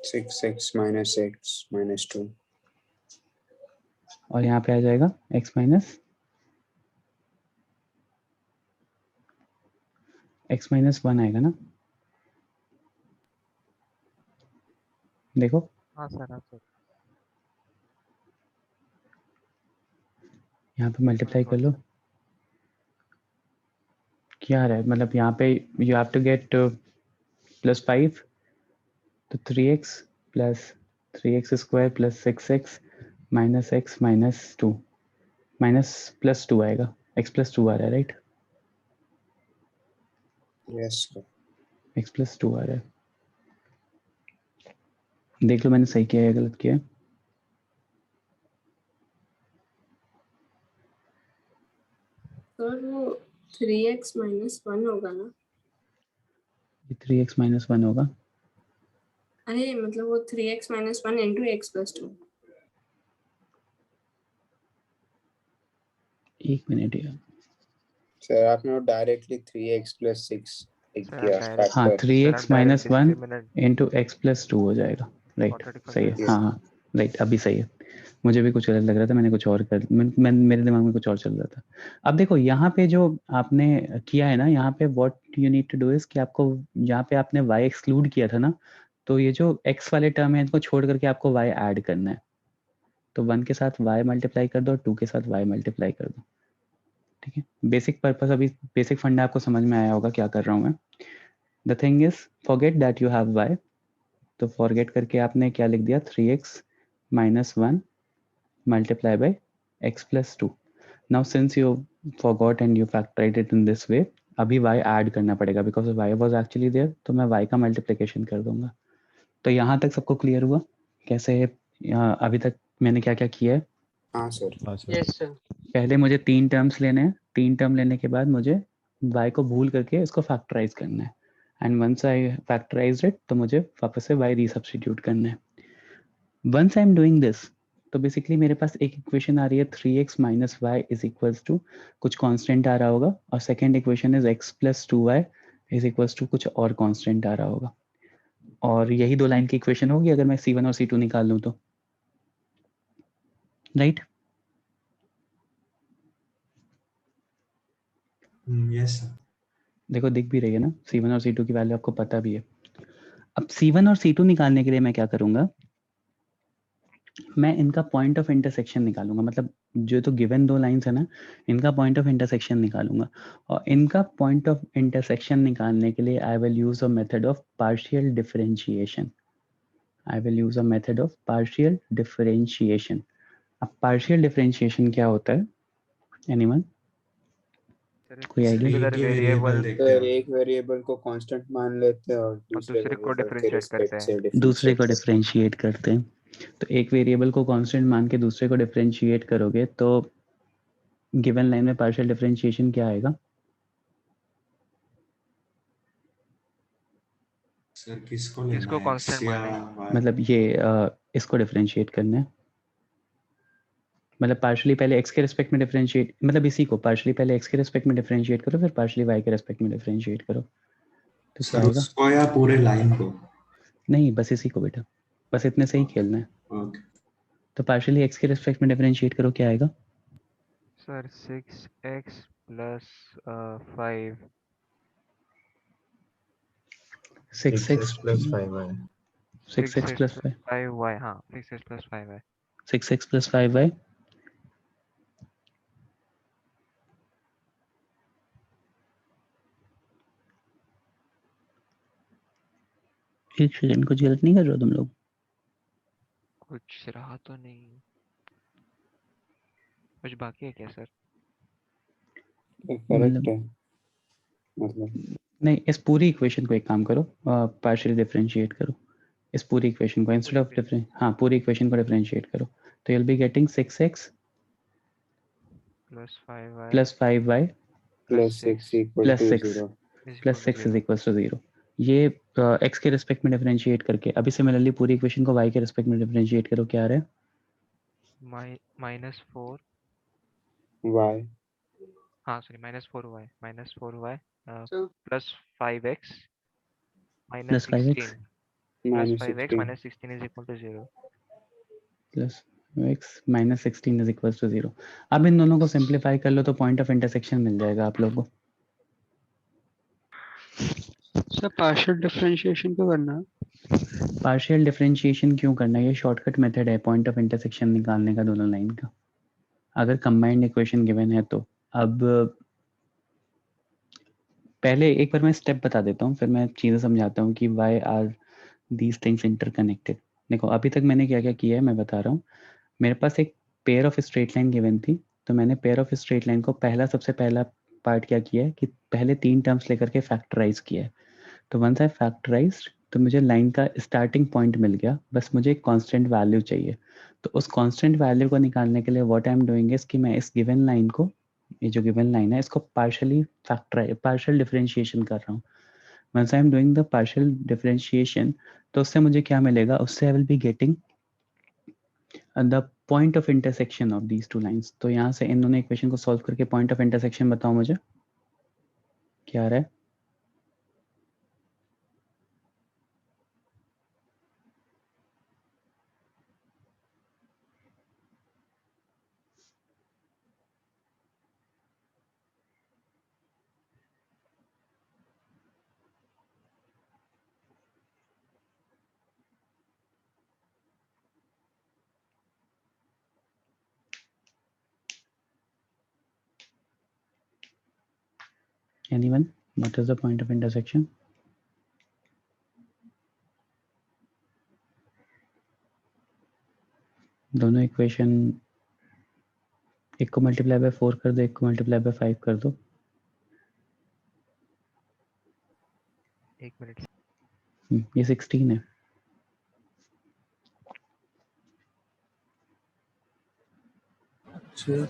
6x minus x minus 2 और यहाँ पे आ जाएगा x माइनस x माइनस 1 आएगा ना। देखो हाँ सर, हाँ सर। यहाँ पे मल्टीप्लाई कर लो, सर। क्या आ रहा है, मतलब यहाँ पे यू हैव टू गेट +5, तो 3x plus 3x square plus 6x minus x minus 2 minus +2 आएगा, x +2 आ रहा है, राइट? यस x +2 आ रहा है। देख लो मैंने सही किया है या गलत किया है। सर वो 3x माइनस 1 होगा ना? ये 3x माइनस 1 होगा। अरे मतलब वो 3x minus 1 into x plus 2। एक मिनट यार, सर आपने डायरेक्टली 3x प्लस 6 किया direct- हाँ factor. 3x minus 1 discriminant into x plus 2 हो जाएगा, राइट? quadratic सही है, function। हाँ हाँ राइट, अभी सही है। मुझे भी कुछ अलग लग रहा था, मैंने कुछ और कर मेरे दिमाग में कुछ और चल रहा था। अब देखो यहाँ पे जो आपने किया है ना, यहाँ पे what you need to do is कि आपको यहाँ पे आपने y एक्सक्लूड किया था ना, तो ये जो x वाले टर्म है इनको छोड़ करके आपको y ऐड करना है। तो 1 के साथ y मल्टीप्लाई कर दो, 2 के साथ y मल्टीप्लाई कर दो, ठीक है? बेसिक पर्पस, अभी बेसिक फंडा आपको समझ में आया होगा क्या कर रहा हूँ मैं। The thing is forget that you have y, तो फॉरगेट करके आपने क्या लिख दिया, 3x minus 1 multiply by x plus 2. Now since you forgot and you factorized it in this way, अभी y ऐड करना पड़ेगा because y was actually there, तो मैं y का मल्टीप्लिकेशन कर दूंगा। तो यहाँ तक सबको क्लियर हुआ कैसे अभी तक मैंने क्या क्या किया है? हाँ सर। हाँ सर। Yes sir. पहले मुझे 3 टर्म्स लेने हैं, 3 टर्म लेने के बाद मुझे y को भूल करके इसको फैक्टराइज करना है, and once I factorise it तो मुझे वापस से y रीसब्स्टिट्यूट करना है। Once I am doing this, तो बेसिकली मेरे पास एक इक्वेशन आ रही है 3x minus Y is equals to कुछ कांस्टेंट आ रहा होगा, और second equation is x plus 2y is equals to कुछ और कांस्टेंट आ रहा होगा, और यही दो लाइन की इक्वेशन होगी अगर मैं c1 और c2 निकाल लूँ तो, राइट? Yes sir. देखो दिख भी रही है ना, c1 और c2 की वैल्यू आपको पता भी है। अब c1 और c2 निकालने के लिए मैं क्या करूंगा, मैं इनका पॉइंट ऑफ इंटरसेक्शन निकालूंगा, मतलब जो तो गिवन दो लाइंस है ना, इनका पॉइंट ऑफ इंटरसेक्शन निकालूंगा, और इनका पॉइंट ऑफ इंटरसेक्शन निकालने के लिए I will use a method of partial differentiation. I will use a method of partial differentiation. अब पार्शियल डिफरेंशिएशन क्या होता है, एनीवन? कोई आइडिया? particular variable सर एक वेरिएबल को कांस्टेंट मान लेते हैं और दूसरे दूसरे को वेरिएबल के differentiate करते रिस्पेक्ट हैं। से दूसरे को differentiate डिफरेंशिएट करते हैं। तो एक वेरिएबल को कांस्टेंट मान के दूसरे को डिफरेंशिएट करोगे तो गिवन लाइन में पार्शियल डिफरेंशिएशन क्या आएगा? सर किसको किसको लेना है, constant x या माने? y? मतलब ये इसको डिफरेंशिएट करना है, मतलब पार्शियली पहले x के रिस्पेक्ट में डिफरेंशिएट, मतलब इसी को पार्शियली पहले x के रिस्पेक्ट में डिफरेंशिएट करो, फिर पार्शियली y के रिस्पेक्ट में डिफरेंशिएट करो, तो क्या सर आएगा? उसको या पूरे लाइन को? नहीं, बस इसी को बेटा, बस इतने से ही खेलना है। ओके। तो पार्शियली x के रिस्पेक्ट में डिफरेंशिएट करो, क्या आएगा? Sir 6x plus 5 6x plus 5y 6x plus 5 5y, हाँ 6x plus 5y। 6x plus 5y, एक सेकंड, कुछ गलत नहीं कर रहे हो तुम लोग? कुछ रहा तो नहीं, कुछ बाकी है क्या सर? करेक्ट है मतलब। नहीं, इस पूरी इक्वेशन को एक काम करो, पार्शियली डिफरेंशिएट करो इस पूरी इक्वेशन को, इंस्टेड ऑफ डिफरेंट, हाँ पूरी इक्वेशन को डिफरेंशिएट करो, तो you'll be getting 6x plus 5y plus 5y plus 6 equal plus to 6 0। Plus 6 is equal to 0। ये x के रिस्पेक्ट में डिफरेंशिएट करके, अभी सिमिलरली पूरी इक्वेशन को y के रिस्पेक्ट में डिफरेंशिएट करो, क्या आ रहा है? -4 y हाँ sorry -4y So plus 5x plus 5x minus 5x 16 minus 16 is equal to 0। Plus x minus 16 is equal to 0। अब इन दोनों को सिंप्लीफाई कर लो तो पॉइंट ऑफ इंटरसेक्शन मिल जाएगा आप लोगों को। सर पार्शियल डिफरेंशिएशन क्यों करना है? पार्शियल डिफरेंशिएशन क्यों करना है? ये शॉर्टकट मेथड है पॉइंट ऑफ इंटरसेक्शन निकालने का दोनों लाइन का, अगर कंबाइंड इक्वेशन गिवन है तो। अब पहले एक बार मैं स्टेप बता देता हूँ, फिर मैं चीज़ें समझाता हूँ कि why are these things interconnected. देखो अभी तक मैंने क्या क्या किया है मैं बता रहा हूँ। मेरे पास एक pair of straight line given थी, तो मैंने पेयर ऑफ स्ट्रेट लाइन को सबसे पहला पार्ट क्या किया है कि पहले 3 टर्म्स लेकर के फैक्टराइज किया है। तो वंस आई फैक्टराइज्ड तो मुझे लाइन का स्टार्टिंग पॉइंट मिल गया, बस मुझे एक कांस्टेंट वैल्यू चाहिए। तो उस कांस्टेंट वैल्यू को निकालने के लिए what I am doing is कि मैं इस गिवन लाइन को, ये जो गिवन लाइन है इसको पार्शियल डिफरेंशिएशन कर रहा हूँ। Once I am doing the partial differentiation तो उससे मुझे क्या मिलेगा, उससे I will be getting the point of intersection of these two lines. तो यहाँ से इन दोनों इक्वेशन को सॉल्व करके पॉइंट ऑफ इंटरसेक्शन बताओ मुझे क्या आ रहा है। Anyone? What is the point of intersection? दोनों इक्वेशन, एक को मल्टीप्लाई बाय 4 कर दो, एक को मल्टीप्लाई बाय 5 कर दो। एक मिनट। ये 16 है। सर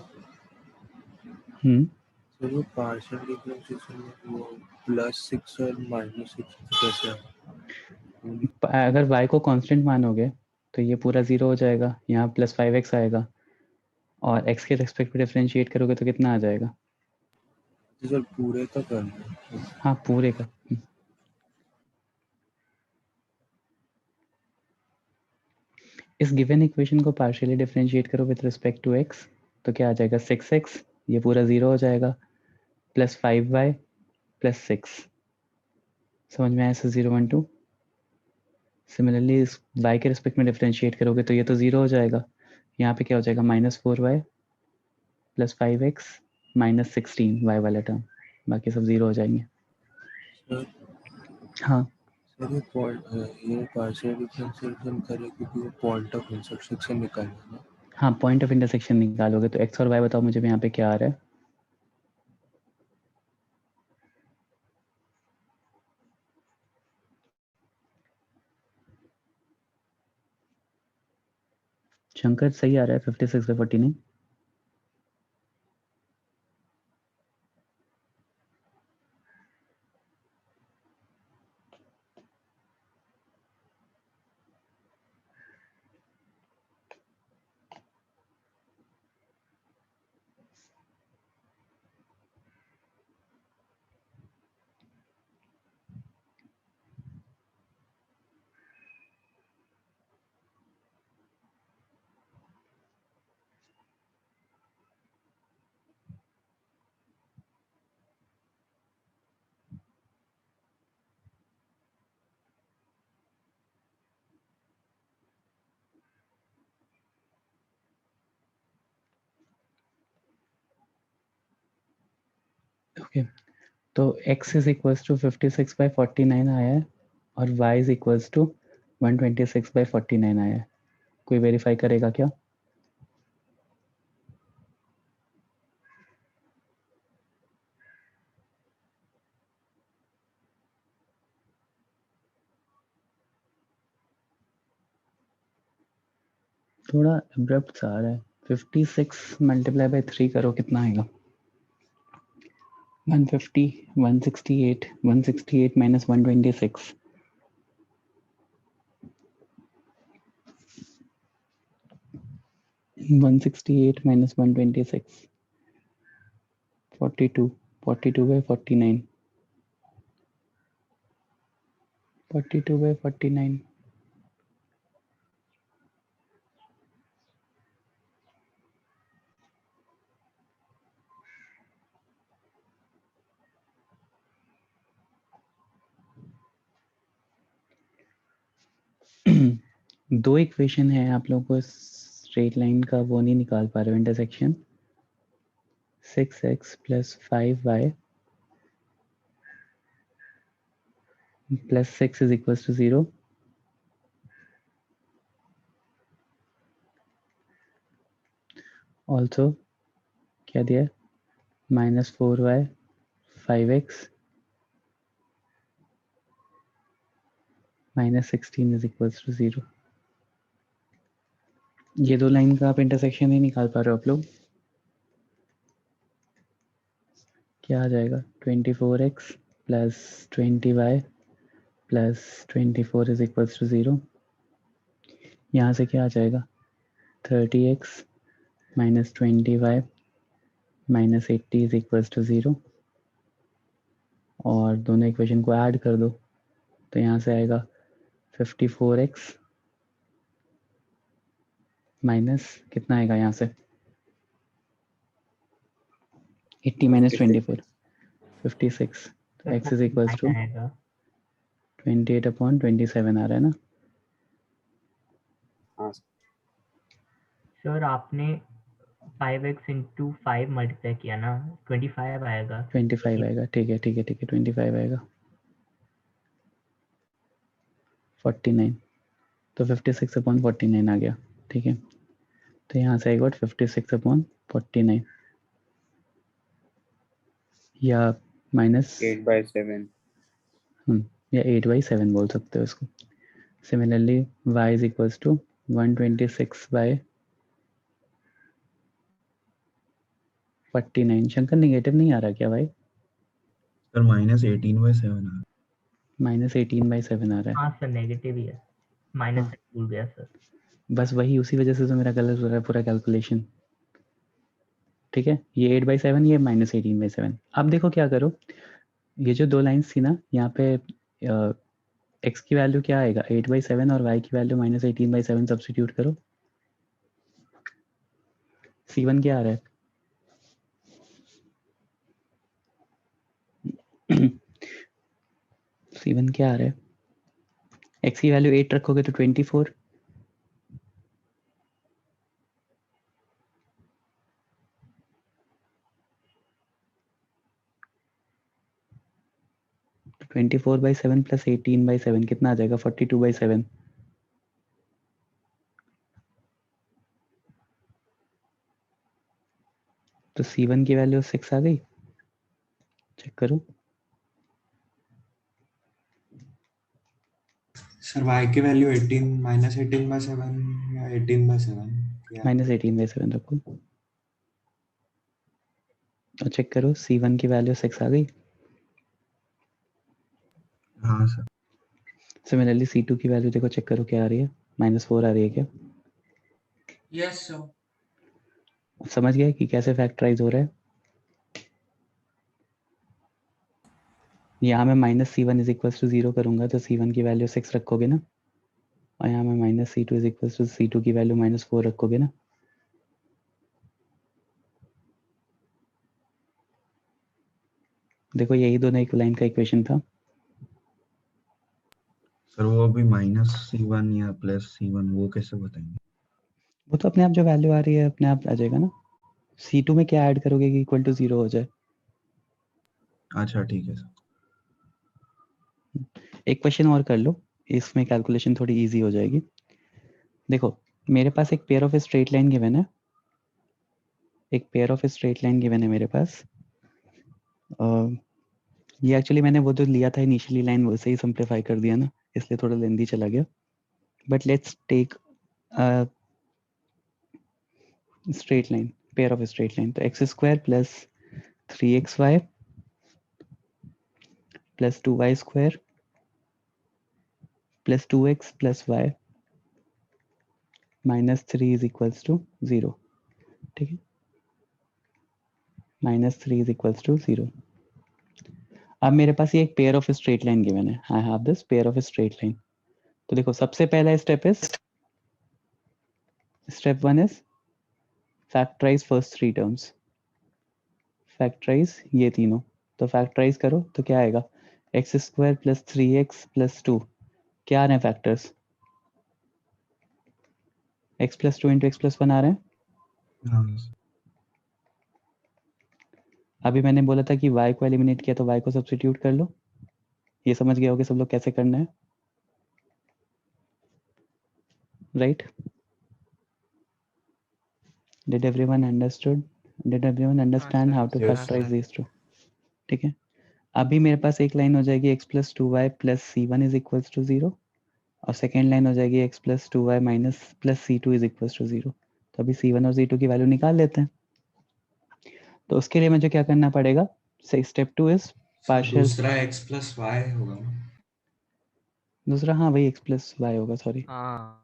सर वो पार्शियल डिफरेंशिएशन में वो +6 और -6 कैसे है? अगर y को कांस्टेंट मानोगे तो ये पूरा 0 हो जाएगा, यहाँ +5x आएगा, और x के रेस्पेक्ट में डिफरेंशिएट करोगे तो कितना आ जाएगा? तो सर पूरे का करना है। हाँ पूरे का। इस गिवन इक्वेशन को पार्शियली डिफरेंशिएट करो विद रिस्पेक्ट टू x तो क्या आ जाएगा, 6x, ये पूरा 0 हो जाएगा, +5y +6। समझ में आया? 0 1 2। सिमिलरली इस y के रिस्पेक्ट में डिफरेंशिएट करोगे तो ये तो 0 हो जाएगा, यहाँ पे क्या हो जाएगा, -4y +5x -16 y वाला टर्म, बाकी सब 0 हो जाएंगे। सर हाँ सर ये पार्शियल डिफरेंशिएशन करे क्योंकि वो पॉइंट ऑफ इंटरसेक्शन निकालना है ना। हाँ पॉइंट ऑफ इंटरसेक्शन निकालोगे तो x और y बताओ मुझे यहाँ पे क्या आ रहा है। शंकर सही आ रहा है 56/49। ओके तो x इज इक्वल्स टू 56/49 आया है और y इज इक्वल्स टू 126/49 आया है। कोई वेरीफाई करेगा क्या? थोड़ा अब्रप्ट सा आ रहा है। 56 मल्टीप्लाई बाय 3 करो कितना आएगा? 150 168 168 माइनस 126 168 minus 126 42 42/49 42/49। दो इक्वेशन है, आप लोगों को स्ट्रेट लाइन का वो नहीं निकाल पा रहे हो intersection. 6x plus 5y plus 6 is equals to 0. Also क्या दिया है? minus 4y 5x minus 16 is equals to 0. ये दो लाइन का आप इंटरसेक्शन ही निकाल पा रहे हो आप लोग। क्या आ जाएगा? 24x plus 20y plus 24 is equals to 0. यहाँ से क्या आ जाएगा? 30x minus 20y minus 80 is equals to 0. और दोनों इक्वेशन को ऐड कर दो तो यहाँ से आएगा 54x माइनस कितना आएगा यहाँ से? 80 minus 24 56. तो x is equals to 28/27 आ रहा है ना? हाँ सर आपने 5x into 5 मल्टीप्लाई किया ना, 25 आएगा। 25 आएगा, ठीक है 25 आएगा। 49 तो 56/49 आ गया, ठीक है। तो यहाँ से आएगा 56/49 या माइनस 8/7 या 8/7 बोल सकते हो इसको। Similarly y is equals to 126/49। Shankar negative नहीं आ रहा क्या भाई? सर -18/7 आ रहा है। -18/7 आ रहा है। हाँ सर नेगेटिव ही है, माइनस हाँ। भूल गया सर। बस वही, उसी वजह से तो मेरा गलत हो रहा है पूरा कैलकुलेशन, ठीक है। ये 8/7, ये -18/7। अब देखो क्या करो, ये जो दो लाइंस थी ना, यहाँ पे x की वैल्यू क्या आएगा? 8/7 और y की वैल्यू -18/7 सब्स्टिट्यूट करो। C1 क्या आ रहा है? C1 क्या आ रहा है? x की वैल्यू 8 रखोगे तो 24, तो 24/7 प्लस 18/7 कितना आ जाएगा? 42/7। तो C1 की वैल्यू 6 आ गई, चेक करो। सर y की वैल्यू 18 -18/7 या 18/7 क्या? -18/7 रखो और चेक करो, C1 की वैल्यू 6 आ गई। हाँ सर। सिमिलरली C2 की वैल्यू देखो, चेक करो क्या आ रही है? -4 आ रही है क्या? Yes sir. समझ गया कि कैसे फैक्टराइज हो रहा है? यहाँ मैं -C1 इज इक्वल्स टू 0 करूंगा तो C1 की वैल्यू 6 रखोगे ना, और यहाँ मैं -C2 is equals to C2 की वैल्यू -4 रखोगे ना। देखो यही दोनों एक लाइन का इक्वेशन था। सर वो अभी -C1 या +C1 वो कैसे बताएंगे? वो तो अपने आप जो वैल्यू आ रही है अपने आप आ जाएगा ना। C2 में क्या ऐड करोगे कि इक्वल टू 0 हो जाए? अच्छा ठीक है सर। एक क्वेश्चन और कर लो, इसमें कैलकुलेशन थोड़ी इजी हो जाएगी। देखो मेरे पास एक pair of straight line given है, एक pair of straight line given है मेरे पास। ये एक्चुअली मैंने वो जो लिया था इनिशियली लाइन वैसे ही सिंप्लीफाई कर दिया ना, इसलिए थोड़ा लेंदी चला गया। But let's take straight line, pair of straight line. तो x² plus 3xy plus 2y² plus 2x plus y -3 is equals to 0, ठीक है। -3 इज इक्वल्स टू 0। अब मेरे पास ये एक pair of straight line given है, I have this pair of straight line. तो देखो सबसे पहला step is, step 1 is factorize first 3 terms, factorize ये तीनों। तो फैक्टराइज करो तो क्या आएगा? x² प्लस 3x प्लस 2 क्या आ रहे हैं factors? x plus 2 into x plus 1 आ रहे हैं। हाँ अभी मैंने बोला था कि y को एलिमिनेट किया तो y को सब्स्टिट्यूट कर लो। ये समझ गए होगे सब लोग कैसे करना है, right? Did everyone understood? Did everyone understand how to Yes, factorize sir. these two? ठीक है, अभी मेरे पास एक लाइन हो जाएगी x plus 2y plus c1 is equals to 0 और सेकेंड लाइन हो जाएगी x plus 2y minus plus c2 is equals to 0। तो अभी c1 और c2 की वैल्यू निकाल लेते हैं। तो उसके लिए मुझे क्या करना पड़ेगा? स्टेप 2 इज पार्शियल, दूसरा x प्लस वाई होगा ना? दूसरा हाँ वही x प्लस y होगा, सॉरी हाँ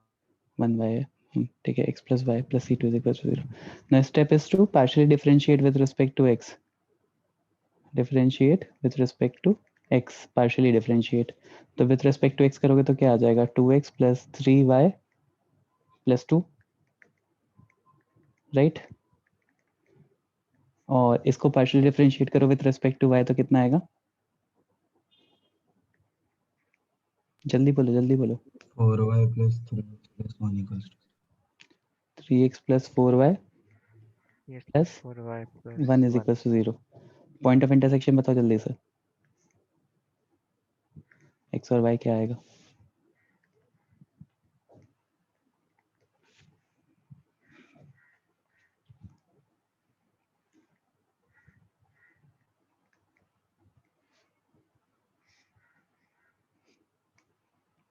1y है। ठीक है, x plus y plus c2 is equals to 0। Next step is to partially differentiate with respect to x, differentiate with respect to x, partially differentiate. तो विद रिस्पेक्ट टू x करोगे तो क्या आ जाएगा? 2x plus 3y plus 2, right? और इसको partially differentiate करो with respect to y तो कितना आएगा? जल्दी बोलो जल्दी बोलो। 4y plus 3x plus 1 equals to 3x plus 4y yes plus 4y plus 1 is 1 equal to 0। Point of intersection बताओ जल्दी से, x और y क्या आएगा?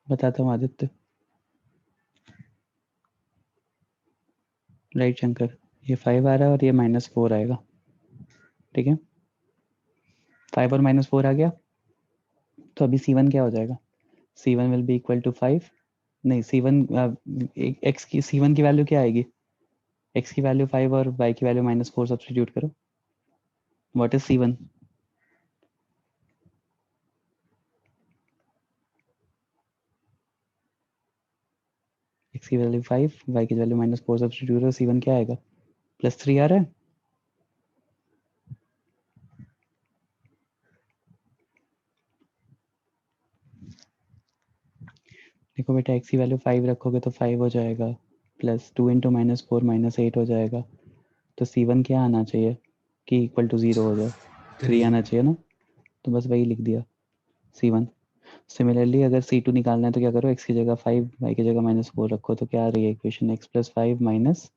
बताता हूँ आदित्य, राइट शंकर? ये 5 आ रहा है और ये -4 आएगा, ठीक है? 5 और -4 आ गया तो अभी c1 क्या हो जाएगा? c1 will be equal to 5, नहीं c1 x की c1 की वैल्यू क्या आएगी? x की वैल्यू 5 और y की वैल्यू -4 सब्स्टिट्यूट करो। What is c1? x की वैल्यू 5, y की वैल्यू -4 सब्स्टिट्यूट करो, c1 क्या आएगा? +3 आ रहा है। देखो बेटा, x की वैल्यू 5 रखोगे तो 5 हो जाएगा, प्लस 2 इंटू -4 -8 हो जाएगा। तो c1 क्या आना चाहिए कि इक्वल टू 0 हो जाए? 3 आना चाहिए ना, तो बस वही लिख दिया c1। सिमिलरली अगर c2 निकालना है तो क्या करो, x की जगह 5, y की जगह -4 रखो तो क्या आ रही है equation? x plus 5 minus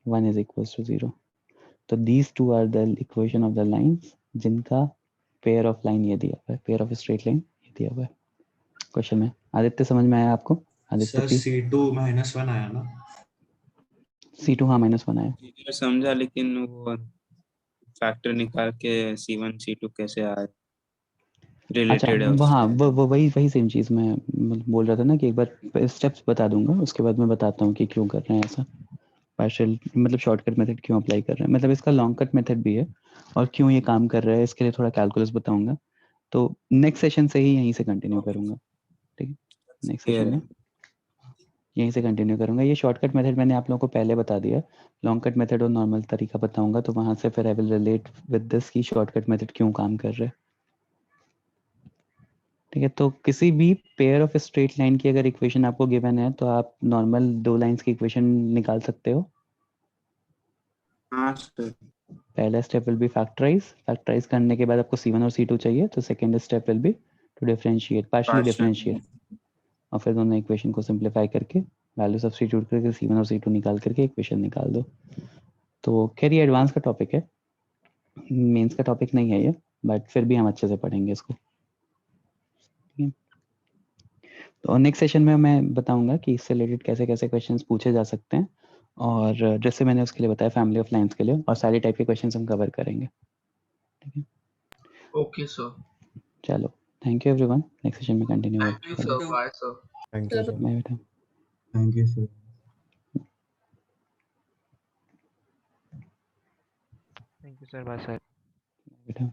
1 is equal to 0। तो these two are the equation of the lines जिनका पेयर ऑफ लाइन ये दिया हुआ है, पेयर ऑफ स्ट्रेट लाइन ये दिया हुआ है क्वेश्चन में। आदित्य समझ में आया आपको? आदित्य सर पी C2 -1 आया ना? c2 हाँ -1 आया। ये समझा, लेकिन वो फैक्टर निकाल के C1 C2 कैसे आए, अच्छा रिलेटेड है वो उससे। हाँ वो वही सेम चीज़ मैं बोल रहा था ना कि एक बार स्टेप्स बता दूंगा, उसके बाद मैं बताता हूँ कि क्यों कर रहे हैं ऐसा, पार्शियल मतलब शॉर्टकट मेथड क्यों अप्लाई कर रहे हैं, मतलब इसका लॉन्ग कट मेथड भी है और क्यों ये काम कर रहा है इसके लिए थोड़ा कैलकुलस बताऊंगा। तो नेक्स्ट सेशन से ही यहीं से कंटिन्यू करूंगा, ठीक है? नेक्स्ट सेशन में यहीं से कंटिन्यू करूंगा। ये शॉर्टकट मेथड मैंने आप लोगों को पहले बता दिया, लॉन्ग कट मेथड और नॉर्मल तरीका बताऊंगा, तो वहां से फिर I will relate with this की शॉर्टकट मेथड क्यों काम कर रहे हैं, ठीक है? तो किसी भी पेयर ऑफ स्ट्रेट लाइन की अगर इक्वेशन आपको गिवन है तो आप नॉर्मल 2 लाइंस की इक्वेशन निकाल सकते हो। हाँ सर। पहला स्टेप विल बी फैक्टराइज करने के बाद आपको c1 और c2 चाहिए, तो second step will be to differentiate, partially differentiate, और फिर दोनों इक्वेशन को सिंप्लीफाई करके वैल्यू सब्स्टिट्यूट करके c1 और c2 निकाल करके इक्वेशन निकाल दो। तो खैर ये एडवांस का टॉपिक है, मेंस का टॉपिक नहीं है ये, बट फिर भी हम अच्छे से पढ़ेंगे इसको। तो नेक्स्ट सेशन में मैं बताऊंगा कि इससे रिलेटेड कैसे कैसे क्वेश्चंस पूछे जा सकते हैं, और जैसे मैंने उसके लिए बताया फैमिली ऑफ लाइंस के लिए, और सारी टाइप के क्वेश्चंस हम कवर करेंगे, ठीक है? ओके सर, चलो, thank you everyone, next session में continue thank you sir, bye sir. Thank you, sir. मैं बेटा। Thank you, sir. thank you sir bye sir बेटा